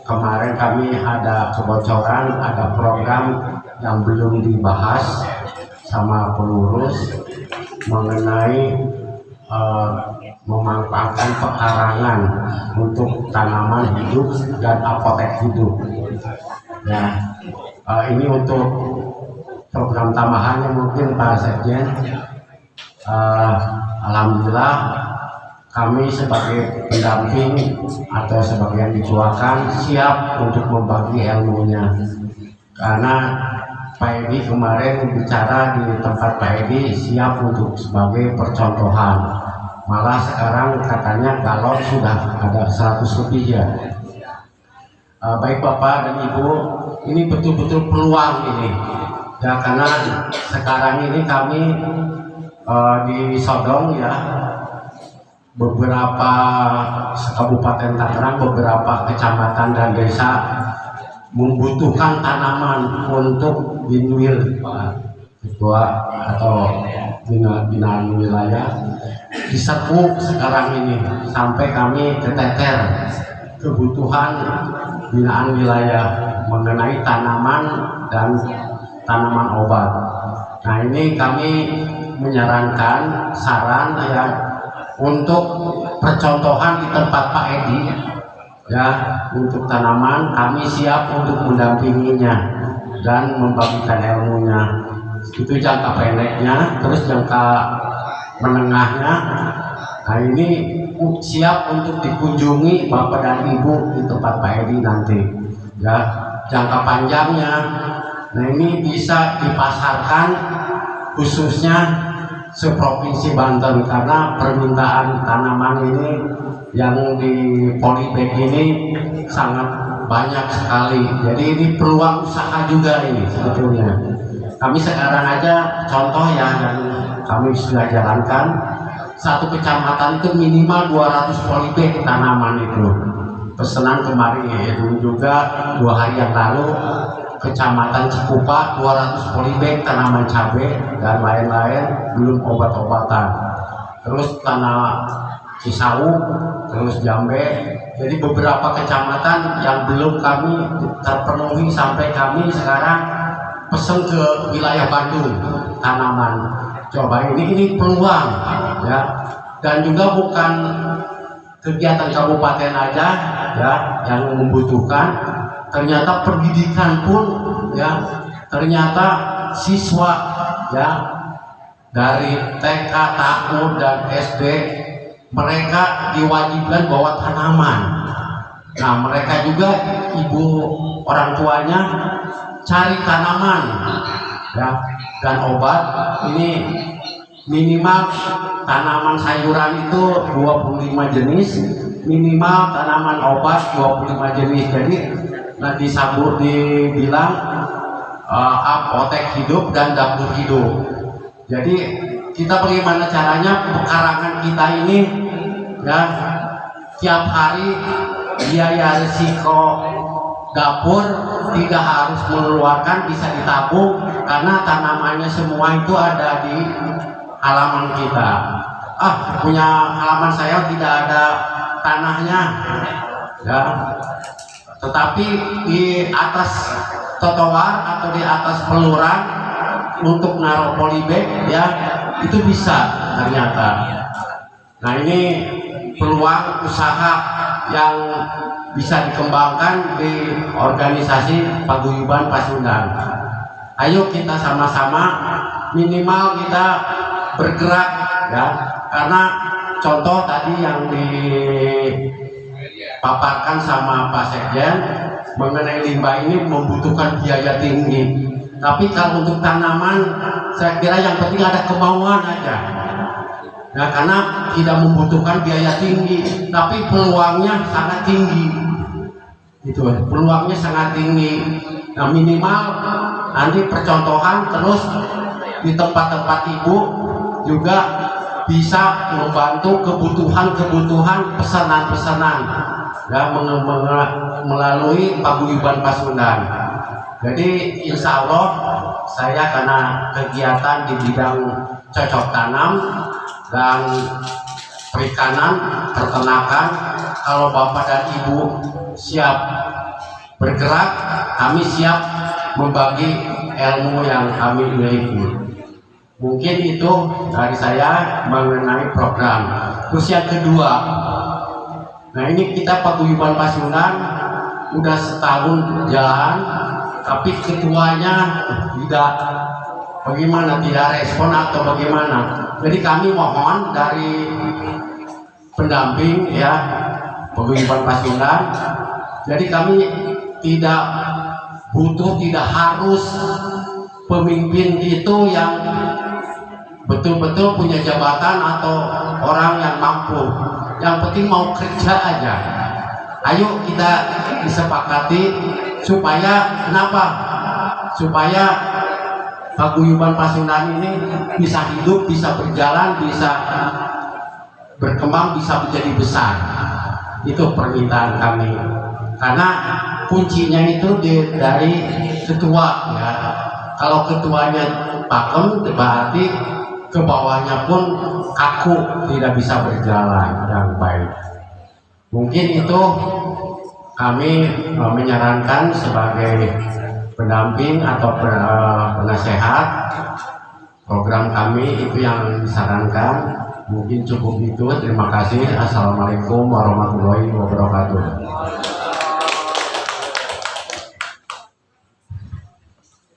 [SPEAKER 7] kemarin kami ada kebocoran, ada program yang belum dibahas sama pengurus mengenai memanfaatkan pekarangan untuk tanaman hidup dan apotek hidup. Ya, ini untuk program tambahannya mungkin Pak Sekjen. Alhamdulillah kami sebagai pendamping atau sebagai yang dituakan siap untuk membagi ilmunya, karena Pak Edi kemarin bicara di tempat Pak Edi siap untuk sebagai percontohan. Malah sekarang katanya kalau sudah ada 100 lebih ya. Baik Bapak dan Ibu, ini betul-betul peluang ini ya, karena sekarang ini kami di Sodong ya, beberapa Kabupaten Tangerang, beberapa kecamatan dan desa membutuhkan tanaman untuk windmill, Pak Ketua atau binaan wilayah. diserbu sekarang ini sampai kami keteter kebutuhan binaan wilayah mengenai tanaman dan tanaman obat. Nah, ini kami menyarankan saran ya untuk percontohan di tempat Pak Edi ya, untuk tanaman kami siap untuk mendampinginya dan membagikan ilmunya. Itu jangka pendeknya. Terus jangka menengahnya, nah ini siap untuk dikunjungi Bapak dan Ibu di tempat Pak Edi nanti ya. Jangka panjangnya, nah ini bisa dipasarkan khususnya seprovinsi Banten, karena permintaan tanaman ini yang di polybag ini sangat banyak sekali. Jadi ini peluang usaha juga ini sebetulnya. Kami sekarang aja contoh ya, yang kami sudah jalankan, satu kecamatan itu minimal 200 polybag tanaman itu. Pesanan kemarin ya, dulu juga 2 hari yang lalu Kecamatan Cikupa 200 polybag tanaman cabai dan lain-lain, belum obat-obatan. Terus tanah Cisauk, terus Jambe. Jadi beberapa kecamatan yang belum kami terpenuhi sampai kami sekarang pesan ke wilayah Bandung tanaman. Coba ini peluang ya, dan juga bukan kegiatan kabupaten aja ya yang membutuhkan, ternyata pendidikan pun ya, ternyata siswa ya dari TK, TAU dan SD mereka diwajibkan bawa tanaman. Nah, mereka juga ibu orang tuanya cari tanaman ya, dan obat. Ini minimal tanaman sayuran itu 25 jenis, minimal tanaman obat 25 jenis. Jadi nah dibilang apotek hidup dan dapur hidup. Jadi kita bagaimana caranya pekarangan kita ini ya, tiap hari biaya risiko dapur tidak harus mengeluarkan, bisa ditabung karena tanamannya semua itu ada di halaman kita. Punya halaman saya tidak ada tanahnya ya, tetapi di atas trotoar atau di atas peluran untuk naruh polybag ya, itu bisa ternyata. Nah, ini peluang usaha yang bisa dikembangkan di organisasi Paguyuban Pasundan. Ayo kita sama-sama minimal kita bergerak ya, karena contoh tadi yang dipaparkan sama Pak Sekjen mengenai limbah ini membutuhkan biaya tinggi. Tapi kalau untuk tanaman, saya kira yang penting ada kemauan aja. Nah, karena tidak membutuhkan biaya tinggi, tapi peluangnya sangat tinggi. Itu peluangnya sangat tinggi. Nah, minimal nanti percontohan, terus di tempat-tempat ibu juga bisa membantu kebutuhan pesanan-pesanan ya, melalui Paguyuban Pasundan. Jadi insya Allah saya karena kegiatan di bidang cocok tanam dan perikanan, peternakan, kalau Bapak dan Ibu siap bergerak, kami siap membagi ilmu yang kami miliki. Mungkin itu dari saya mengenai program. Terus yang kedua, nah ini kita Paguyuban Pasundan udah setahun jalan, tapi ketuanya tidak respon atau bagaimana. Jadi kami mohon dari pendamping ya Paguyuban Pasundan, jadi kami tidak harus pemimpin itu yang betul-betul punya jabatan atau orang yang mampu. Yang penting mau kerja aja. Ayo kita disepakati supaya kenapa? Supaya Paguyuban Pasundan ini bisa hidup, bisa berjalan, bisa berkembang, bisa menjadi besar. Itu permintaan kami. Karena kuncinya itu dari ketua ya. Kalau ketuanya pakem berarti ke bawahnya pun kaku, tidak bisa berjalan dengan baik. Mungkin itu kami menyarankan sebagai pendamping atau penasehat program kami, itu yang disarankan. Mungkin cukup itu. Terima kasih. Assalamualaikum warahmatullahi wabarakatuh.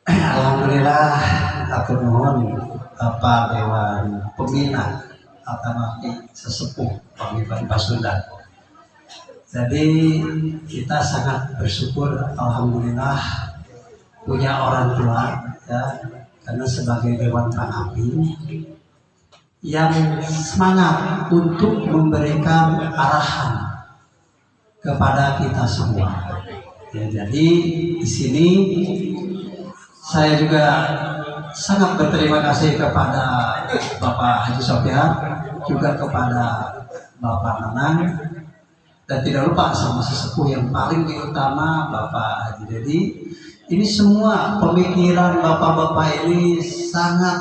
[SPEAKER 5] Alhamdulillah, aku mohon Bapak Dewan Pembina atau sesepuh Paguyuban Pasundan. Jadi kita sangat bersyukur, alhamdulillah, punya orang tua, ya, karena sebagai Dewan Panamping yang semangat untuk memberikan arahan kepada kita semua. Ya, jadi di sini saya juga sangat berterima kasih kepada Bapak Haji Sopyan, juga kepada Bapak Nanang, dan tidak lupa sama sesepuh yang paling utama Bapak Haji Dedi. Ini semua pemikiran bapak-bapak ini sangat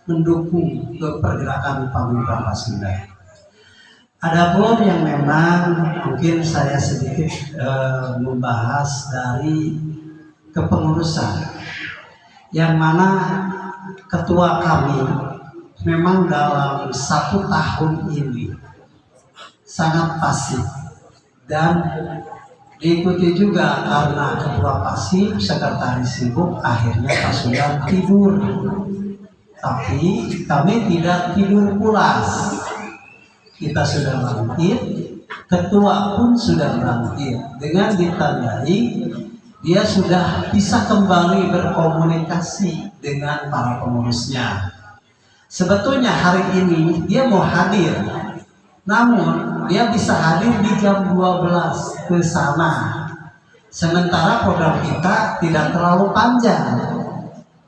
[SPEAKER 5] mendukung ke pergerakan Paguyuban Pasundan. Adapun yang memang mungkin saya sedikit membahas dari kepengurusan, yang mana ketua kami memang dalam 1 tahun ini sangat pasif, dan diikuti juga karena ketua pasif, sekretaris sibuk, akhirnya Pasundan tidur. Tapi kami tidak tidur pulas. Kita sudah bangkit, ketua pun sudah bangkit, dengan ditandai dia sudah bisa kembali berkomunikasi dengan para pengurusnya. Sebetulnya hari ini dia mau hadir, namun dia bisa hadir di jam 12 ke sana. Sementara program kita tidak terlalu panjang.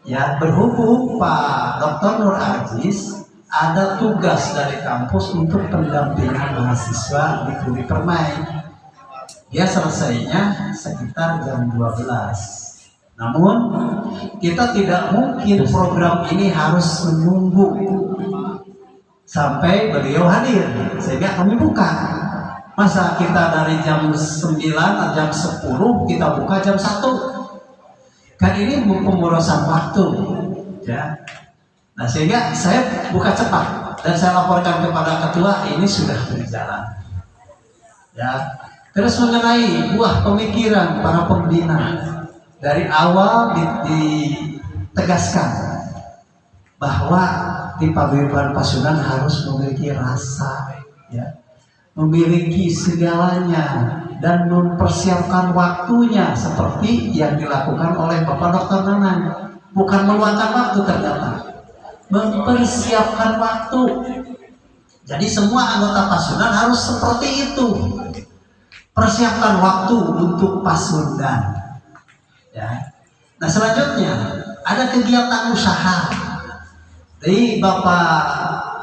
[SPEAKER 5] Ya, berhubung Pak Dr. Nur Aziz ada tugas dari kampus untuk pendampingan mahasiswa di Kuli Permai. Dia selesainya sekitar jam 12. Namun kita tidak mungkin program ini harus menunggu sampai beliau hadir, sehingga kami buka. Masa kita dari jam 9 atau jam 10 kita buka jam 1? Kan ini pemborosan waktu, ya. Nah, sehingga saya buka cepat dan saya laporkan kepada ketua, ini sudah berjalan, ya. Terus mengenai buah pemikiran para pembina, dari awal ditegaskan bahwa di Paguyuban Pasundan harus memiliki rasa, ya, memiliki segalanya, dan mempersiapkan waktunya seperti yang dilakukan oleh Bapak Dr. Nanang. Bukan meluangkan waktu, ternyata mempersiapkan waktu. Jadi semua anggota Pasundan harus seperti itu, persiapkan waktu untuk Pasundan, ya. Nah, selanjutnya ada kegiatan usaha dari Bapak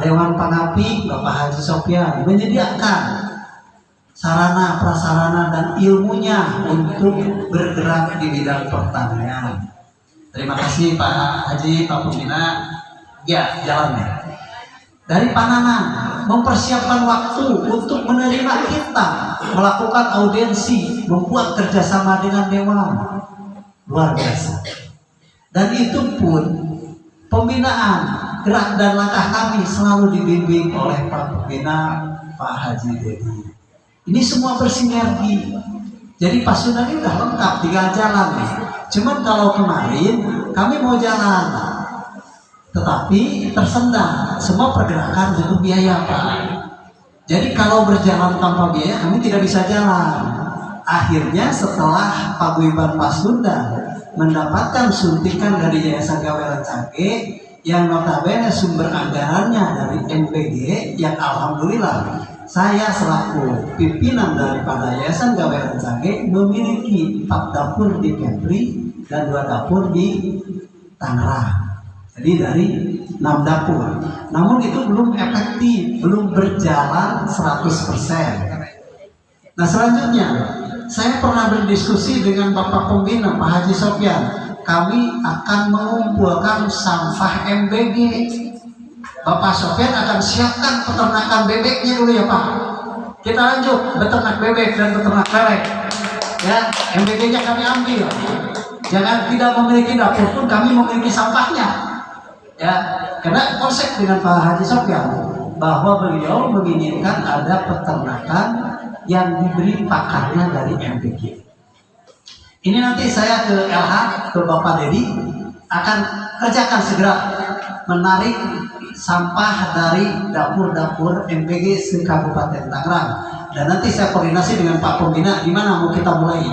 [SPEAKER 5] Dewan Panamping, Bapak Haji Sopyan, menyediakan sarana prasarana dan ilmunya untuk bergerak di bidang pertanian. Terima kasih Pak Haji, Pak Pembina, ya, jalannya. Dari Pananang mempersiapkan waktu untuk menerima kita, melakukan audiensi, membuat kerjasama dengan Dewan, luar biasa. Dan itu pun pembinaan gerak dan langkah kami selalu dibimbing oleh Pak Pembina, Pak Haji Dedi. Ini semua bersinergi. Jadi Pasundan ini udah lengkap, tinggal jalan nih. Cuman kalau kemarin kami mau jalan, tetapi tersendat. Semua pergerakan butuh biaya, Pak. Jadi kalau berjalan tanpa biaya kami tidak bisa jalan. Akhirnya setelah Paguyuban Pasundan mendapatkan suntikan dari Yayasan Gaweran Cage, yang notabene sumber anggarannya dari MPG, yang alhamdulillah saya selaku pimpinan daripada Yayasan Gaweran Cage memiliki 4 dapur di Kepri dan 2 dapur di Tangerang. Jadi dari 6 dapur. Namun itu belum efektif, belum berjalan 100%. Nah, selanjutnya saya pernah berdiskusi dengan Bapak Pembina, Pak Haji Sopyan. Kami akan mengumpulkan sampah MBG. Bapak Sofyan akan siapkan peternakan bebeknya dulu ya Pak. Kita lanjut beternak bebek dan beternak lele. Ya, MBG-nya kami ambil. Jangan tidak memiliki dapur pun kami memiliki sampahnya. Ya, karena konsep dengan Pak Haji Sofyan bahwa beliau menginginkan ada peternakan yang diberi pakannya dari MBG. Ini nanti saya ke LH, ke Bapak Dedi akan kerjakan segera menarik sampah dari dapur-dapur MPG se-Kabupaten Tangerang, dan nanti saya koordinasi dengan Pak Pembina di mana mau kita mulai.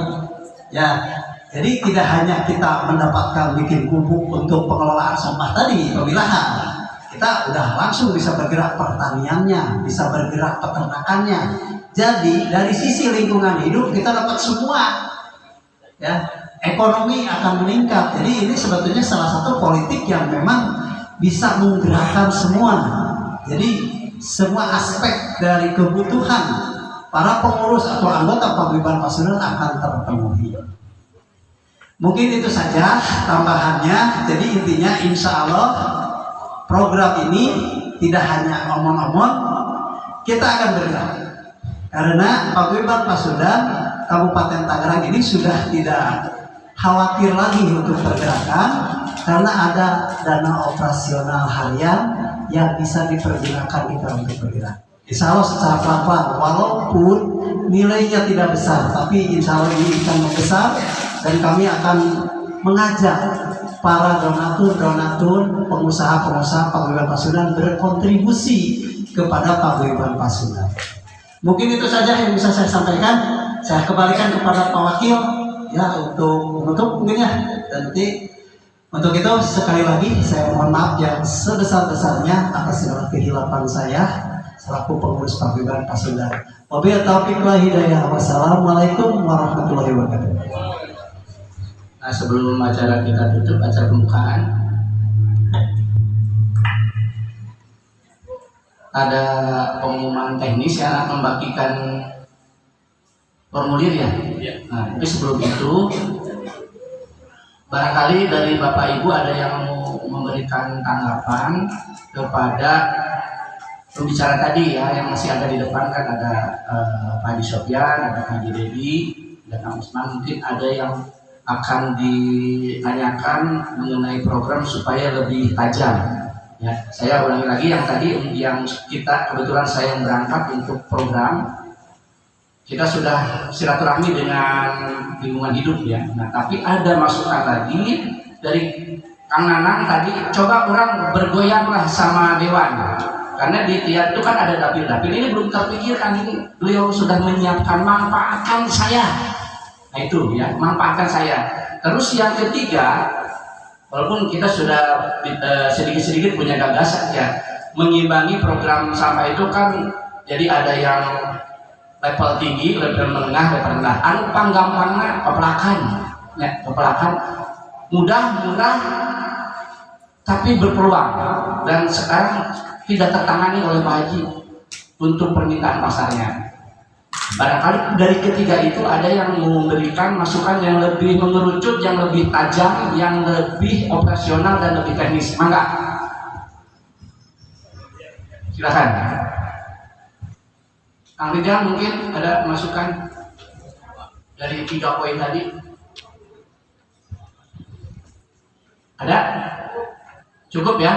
[SPEAKER 5] Ya, jadi tidak hanya kita mendapatkan bikin gubuk untuk pengelolaan sampah tadi, pemilahan, kita udah langsung bisa bergerak pertaniannya, bisa bergerak peternakannya. Jadi dari sisi lingkungan hidup kita dapat semua. Ya, ekonomi akan meningkat. Jadi ini sebetulnya salah satu politik yang memang bisa menggerakkan semua. Jadi semua aspek dari kebutuhan para pengurus atau anggota Paguyuban Pasundan akan terpenuhi. Mungkin itu saja tambahannya. Jadi intinya insya Allah program ini tidak hanya omong-omong, kita akan bergerak. Karena Paguyuban Pasundan Kabupaten Tangerang ini sudah tidak khawatir lagi untuk pergerakan, karena ada dana operasional harian yang bisa dipergunakan kita untuk bergerak. Insya Allah secara pelan-pelan, walaupun nilainya tidak besar, tapi insya Allah ini akan membesar, dan kami akan mengajak para donatur, pengusaha-pengusaha Paguyuban Pasundan berkontribusi kepada Paguyuban Pasundan. Mungkin itu saja yang bisa saya sampaikan. Saya kembalikan kepada Pak Wakil ya untuk menutup mungkin ya. Dan nanti untuk itu sekali lagi saya mohon maaf yang sebesar-besarnya atas segala kehilapan saya selaku pengurus Paguyuban Pasundan. Wabillahi taufiq wal hidayah. Wassalamualaikum warahmatullahi wabarakatuh.
[SPEAKER 3] Nah, sebelum acara kita tutup, acara pembukaan, ada pengumuman teknis yang akan membagikan formulir ya. Nah, tapi sebelum itu barangkali dari Bapak Ibu ada yang mau memberikan tanggapan kepada pembicara tadi ya, yang masih ada di depan kan ada Pak Haji Sofyan, ada Pak Haji Dedi, dan Kang Usman. Mungkin ada yang akan ditanyakan mengenai program supaya lebih tajam. Ya, saya ulangi lagi yang tadi yang kita kebetulan saya yang berangkat untuk program. Kita sudah silaturahmi dengan lingkungan hidup ya. Nah, tapi ada masukan lagi dari Kang Nanang tadi, coba orang bergoyanglah sama Dewan. Karena di Tiat itu kan ada dapil-dapil, ini belum terpikirkan, ini beliau sudah menyiapkan manfaatkan saya. Nah itu ya, manfaatkan saya. Terus yang ketiga, walaupun kita sudah sedikit-sedikit punya gagasan ya, mengimbangi program sampah itu kan, jadi ada yang level tinggi, level menengah, level rendah. Anu panggampangna pepelakan, ya pepelakan mudah-mudah tapi berpeluang, dan sekarang tidak tertangani oleh Pak Haji untuk permintaan pasarnya. Barangkali dari ketiga itu ada yang memberikan masukan yang lebih mengerucut, yang lebih tajam, yang lebih operasional dan lebih teknis. Mangga, silakan. Kang Ridwan mungkin ada masukan dari 3 poin tadi. Ada? Cukup ya?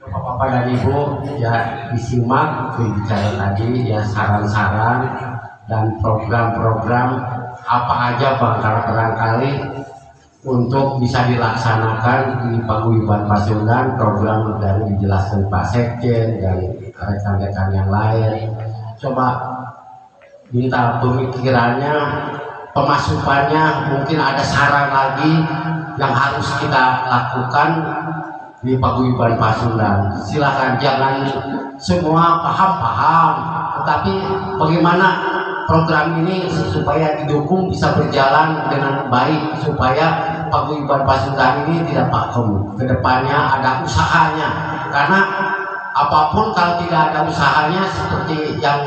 [SPEAKER 7] Bapak dan Ibu ya, disimak bicara tadi ya, saran-saran dan program-program apa aja barangkali untuk bisa dilaksanakan di Paguyuban Pasundan. Program dari dijelaskan Pak Sekjen dan rekan-rekan yang lain. Coba minta pemikirannya, pemasukannya, mungkin ada saran lagi yang harus kita lakukan di Paguyuban Pasundan. Silakan, jangan semua paham, tetapi bagaimana program ini supaya didukung bisa berjalan dengan baik, supaya Paguyuban Pasundan ini tidak vakum. Kedepannya ada usahanya, karena apapun kalau tidak ada usahanya seperti yang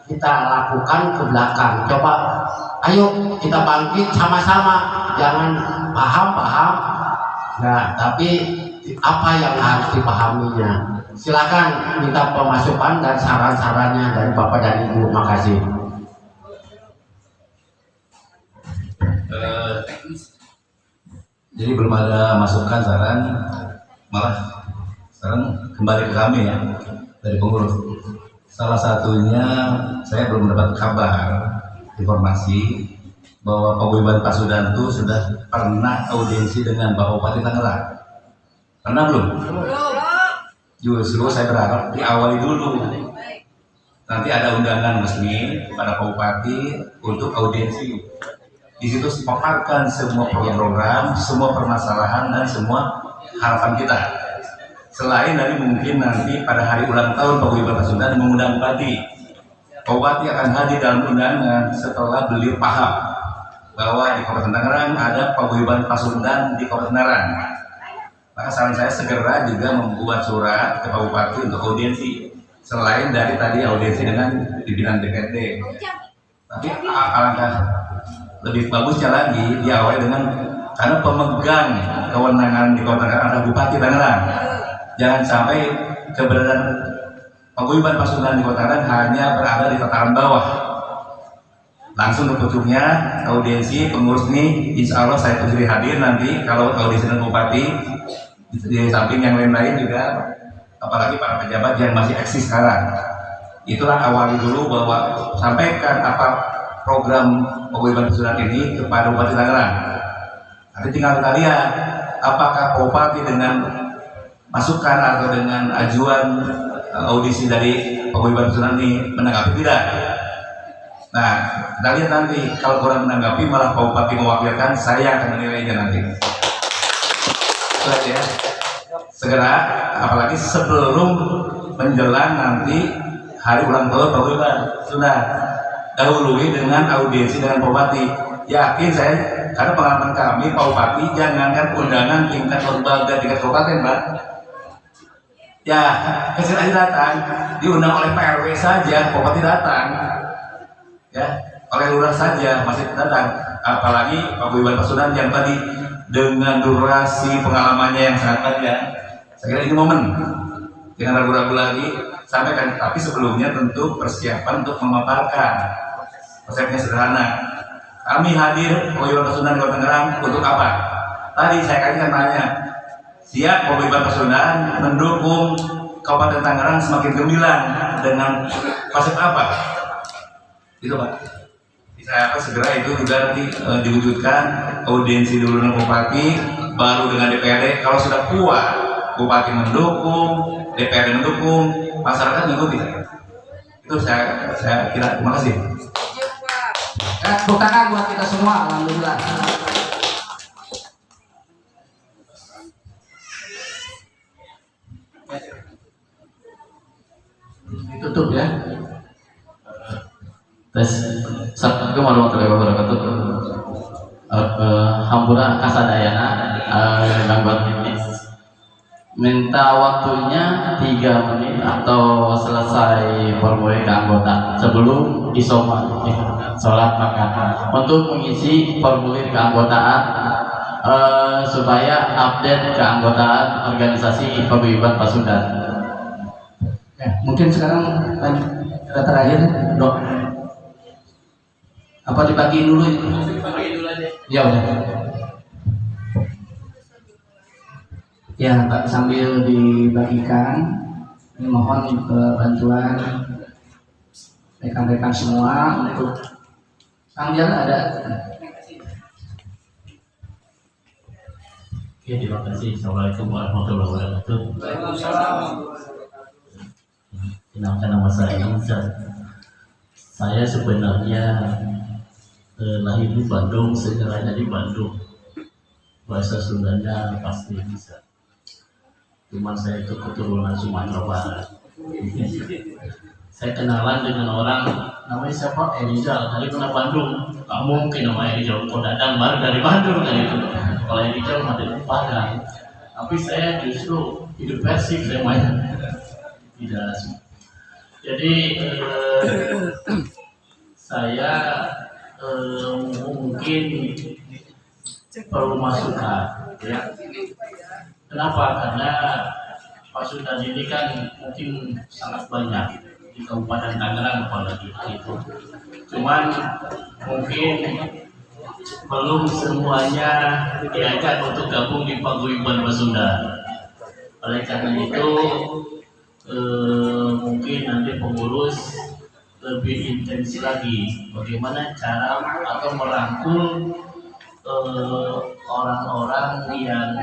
[SPEAKER 7] kita lakukan ke belakang. Coba ayo kita bangkit sama-sama, jangan paham Nah, tapi apa yang harus dipahaminya? Silakan minta pemasukan dan saran-sarannya dari Bapak dan Ibu. Makasih.
[SPEAKER 4] Jadi belum ada masukan saran, malah sekarang kembali ke kami ya dari pengurus. Salah satunya saya belum mendapat kabar informasi bahwa Paguyuban Pasundan itu sudah pernah audiensi dengan Bapak Bupati Tangerang. Pernah belum? Justru saya berharap diawali dulu. Nanti ada undangan resmi pada Pak Bupati untuk audiensi. Di situ dipaparkan semua program, semua permasalahan dan semua harapan kita. Selain dari mungkin nanti pada hari ulang tahun Paguyuban Pasundan mengundang Bupati. Pak Bupati akan hadir dalam undangan setelah beliau paham bahwa di Kabupaten Tangerang ada Paguyuban Pasundan di Kabupaten Tangerang. Maka saran saya segera juga membuat surat ke Pak Bupati untuk audiensi. Selain dari tadi audiensi dengan pimpinan DPRD. Tapi alangkah lebih bagusnya lagi diawali dengan karena pemegang kewenangan di Kota Tangerang adalah Bupati Tangerang. Jangan sampai keberadaan Paguyuban Pasundan di Kota Tangerang hanya berada di tataran bawah. Langsung ke pucuknya audiensi pengurus ini, insya Allah saya sendiri hadir nanti kalau audisi dengan Bupati. Di samping yang lain-lain juga, apalagi para pejabat yang masih eksis sekarang. Itulah awali dulu bahwa sampaikan apa program Paguyuban Pasundan ini kepada Bupati Tangerang. Nanti tinggal kita lihat apakah Bupati dengan masukan atau dengan ajuan audisi dari Paguyuban Pasundan ini menanggapi tidak. Nah, kita lihat nanti kalau kurang menanggapi malah Pak Bupati mewakilkan, saya akan menilainya nanti. Ya. Segera, apalagi sebelum menjelang nanti hari ulang tahun Paguyuban sudah dahului dengan audiensi dengan Pak Bupati. Yakin saya, karena pengalaman kami Pak Bupati jangankan undangan tingkat lembaga tingkat kabupaten, Pak. Ya, kecil aja datang, diundang oleh PRW saja, Pak Bupati datang. Ya, oleh lurah saja masih datang. Apalagi Paguyuban Pasundan yang tadi dengan durasi pengalamannya yang sangat panjang. Saya kira ini momen. Jangan ragu-ragu lagi, sampaikan. Tapi sebelumnya tentu persiapan untuk memaparkan. Konsepnya sederhana. Kami hadir Paguyuban Pasundan Kota Tangerang untuk apa? Tadi saya kan tanya, siap Paguyuban Pasundan mendukung Kabupaten Tangerang semakin gemilang dengan konsep apa? Itu Pak. Saya segera itu juga nanti diwujudkan audiensi dulu dengan Bupati, baru dengan DPRD. Kalau sudah kuat, Bupati mendukung, DPRD mendukung, masyarakat mengikuti. Itu saya kira. Terima kasih.
[SPEAKER 3] Tepuk tangan buat kita semua, alhamdulillah. Ditutup ya.
[SPEAKER 8] Assalamualaikum warahmatullahi wabarakatuh. Hampura kasadayana gangguan ini. Minta waktunya 3 menit atau selesai formulir ke anggota sebelum isoma sholat makan untuk mengisi formulir keanggotaan supaya update keanggotaan organisasi Paguyuban Pasundan.
[SPEAKER 3] Ya, mungkin sekarang kita terakhir dok. Apa dibagi dulu? Dibagi dulu aja. Ya udah. Ya Pak, sambil dibagikan, ini mohon bantuan rekan-rekan semua untuk sambil ada.
[SPEAKER 8] Oke, terima kasih. Assalamualaikum warahmatullahi wabarakatuh. Kenalkan nama saya Insan. Saya sebenarnya lahir di Bandung, sejarahnya di Bandung. Bahasa Sundanya pasti bisa. Cuma saya itu keturunan Sumatera Barat. Saya kenalan dengan orang namanya siapa? Erijal. Dari mana Bandung? Gak mungkin nama Erijal. Kok datang baru dari Bandung kan itu. Kalau Erijal mah dari Padang. Tapi saya justru hidup Persib saya main. Tidak. Jadi saya mungkin perlu masukan ya Kenapa? Karena Pasundan ini kan mungkin sangat banyak di Kabupaten Tangerang apalagi itu. Cuman mungkin belum semuanya diajak untuk gabung di paguyuban Pasundan. Oleh karena itu mungkin nanti pengurus lebih intens lagi bagaimana cara atau merangkul orang-orang yang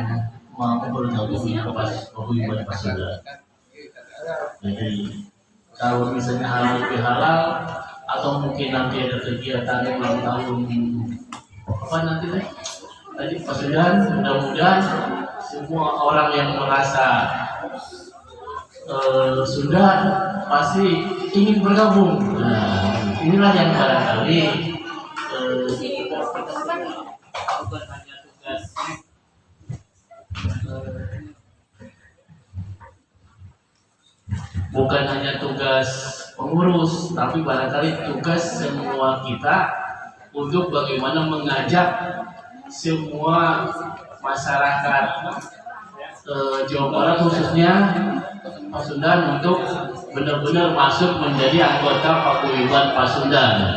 [SPEAKER 8] mau bergabung di paguyuban Pasundan. Jadi kalau misalnya halal lebih halal atau mungkin nanti ada kegiatan ulang tahun apa nanti deh tadi Pasundan, mudah-mudahan semua orang yang merasa Sunda pasti ingin bergabung. Nah, inilah yang barangkali bukan hanya tugas pengurus, tapi barangkali tugas semua kita untuk bagaimana mengajak semua masyarakat Jawa Barat khususnya Pasundan untuk benar-benar masuk menjadi anggota paguyuban Pasundan.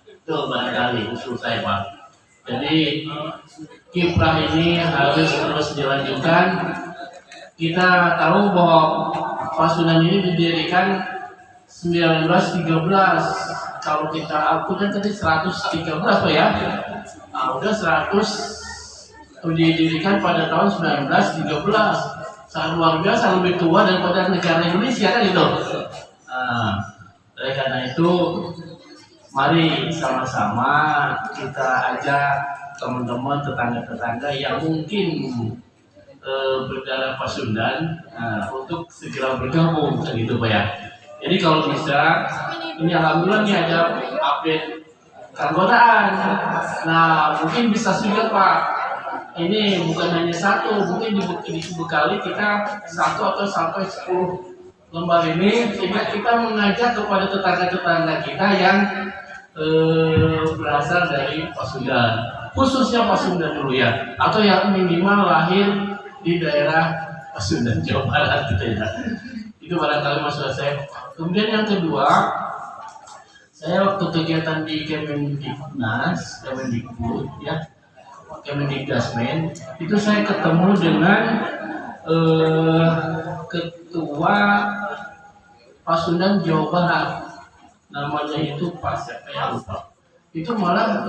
[SPEAKER 8] Itu barangkali usul saya, Pak. Jadi kiprah ini harus terus dilanjutkan. Kita tahu bahwa Pasundan ini didirikan 1913. Kalau kita akutan tadi 113 Pak ya. Nah, udah 100 didirikan pada tahun 1913. Sangat luar biasa, lebih tua daripada negara Indonesia kan itu. Nah, oleh karena itu mari sama-sama kita ajak teman-teman tetangga-tetangga yang mungkin berdarah Pasundan untuk segera bergabung gitu Pak ya. Jadi kalau bisa ini alhamdulillah nih ada update keanggotaan. Nah mungkin bisa juga Pak. Ini bukan hanya satu, mungkin dibekali kita 1 atau sampai 10 lembar ini sehingga kita mengajak kepada tetangga-tetangga kita yang berasal dari Pasundan, khususnya Pasundan dulu ya, atau yang minimal lahir di daerah Pasundan Jawa Barat gitu ya. Itu barangkali maksud saya. Kemudian yang kedua, saya waktu kegiatan di Kemendiknas, Kemendikbud ya, Kemendikdasmen, itu saya ketemu dengan ketua Pasundan Jawa Barat, namanya itu Pak siapa ya lupa. Itu malah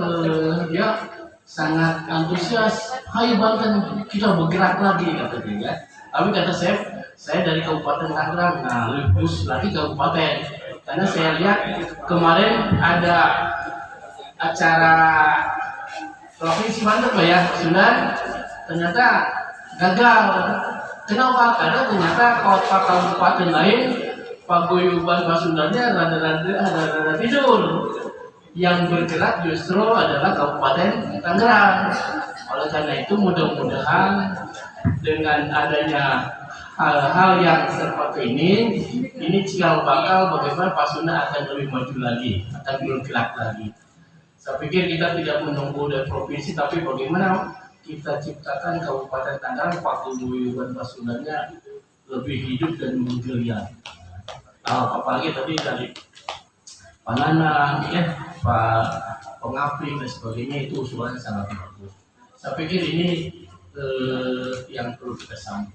[SPEAKER 8] dia sangat antusias, hayo Banten kita bergerak lagi katanya ya. Tapi kata saya dari Kabupaten Tangerang, nah lebih khusus lagi kabupaten, karena saya lihat kemarin ada acara Provinsi Banten Pak ya, Pasundan ternyata gagal. Kenapa? Karena ternyata kota kabupaten lain paguyuban Pasundannya rada tidur. Yang bergerak justru adalah Kabupaten Tangerang. Oleh karena itu mudah-mudahan dengan adanya hal-hal yang seperti ini cikal bakal bagaimana Pasundan akan lebih maju lagi, akan bergerak lagi. Saya pikir kita tidak menunggu dari provinsi, tapi bagaimana kita ciptakan Kabupaten Tangerang paguyuban Pasundannya lebih hidup dan menggeliat. Apalagi tadi dari Pak Nanang, ya, Pak Pengaping dan sebagainya itu usulannya sangat bagus. Saya pikir ini yang perlu kita sambut.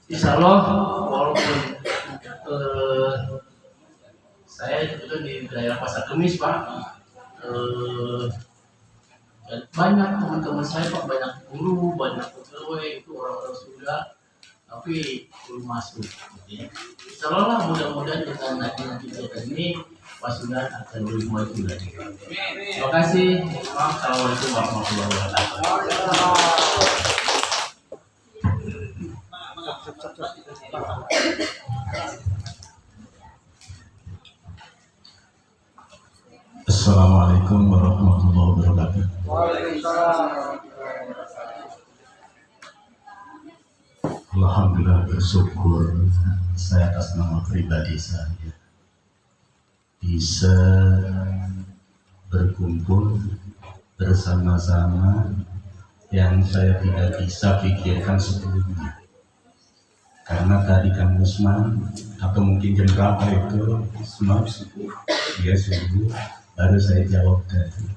[SPEAKER 8] Insya Allah walaupun saya juga di daerah Pasar Kemis Pak, banyak teman-teman saya Pak, banyak guru, banyak pegawai itu orang-orang Sunda, tapi belum masuk. Insya Allah mudah-mudahan dengan adanya kegiatan ini Pasundan akan lebih maju lagi. Terima kasih. Assalamualaikum warahmatullahi wabarakatuh.
[SPEAKER 9] Assalamualaikum warahmatullahi wabarakatuh. Alhamdulillah, bersyukur saya atas nama pribadi saya bisa berkumpul bersama-sama yang saya tidak bisa pikirkan sebelumnya. Karena tadi Kang Usman atau mungkin jam berapa itu semua dia subuh baru saya jawab tadi.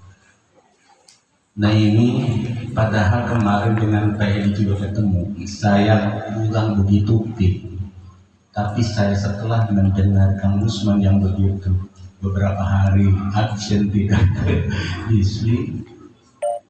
[SPEAKER 9] Nah ini padahal kemarin dengan Pak Edi juga ketemu, saya bilang begitu pik, tapi saya setelah mendengar Kang Usman yang begitu beberapa hari absen tidak diisi,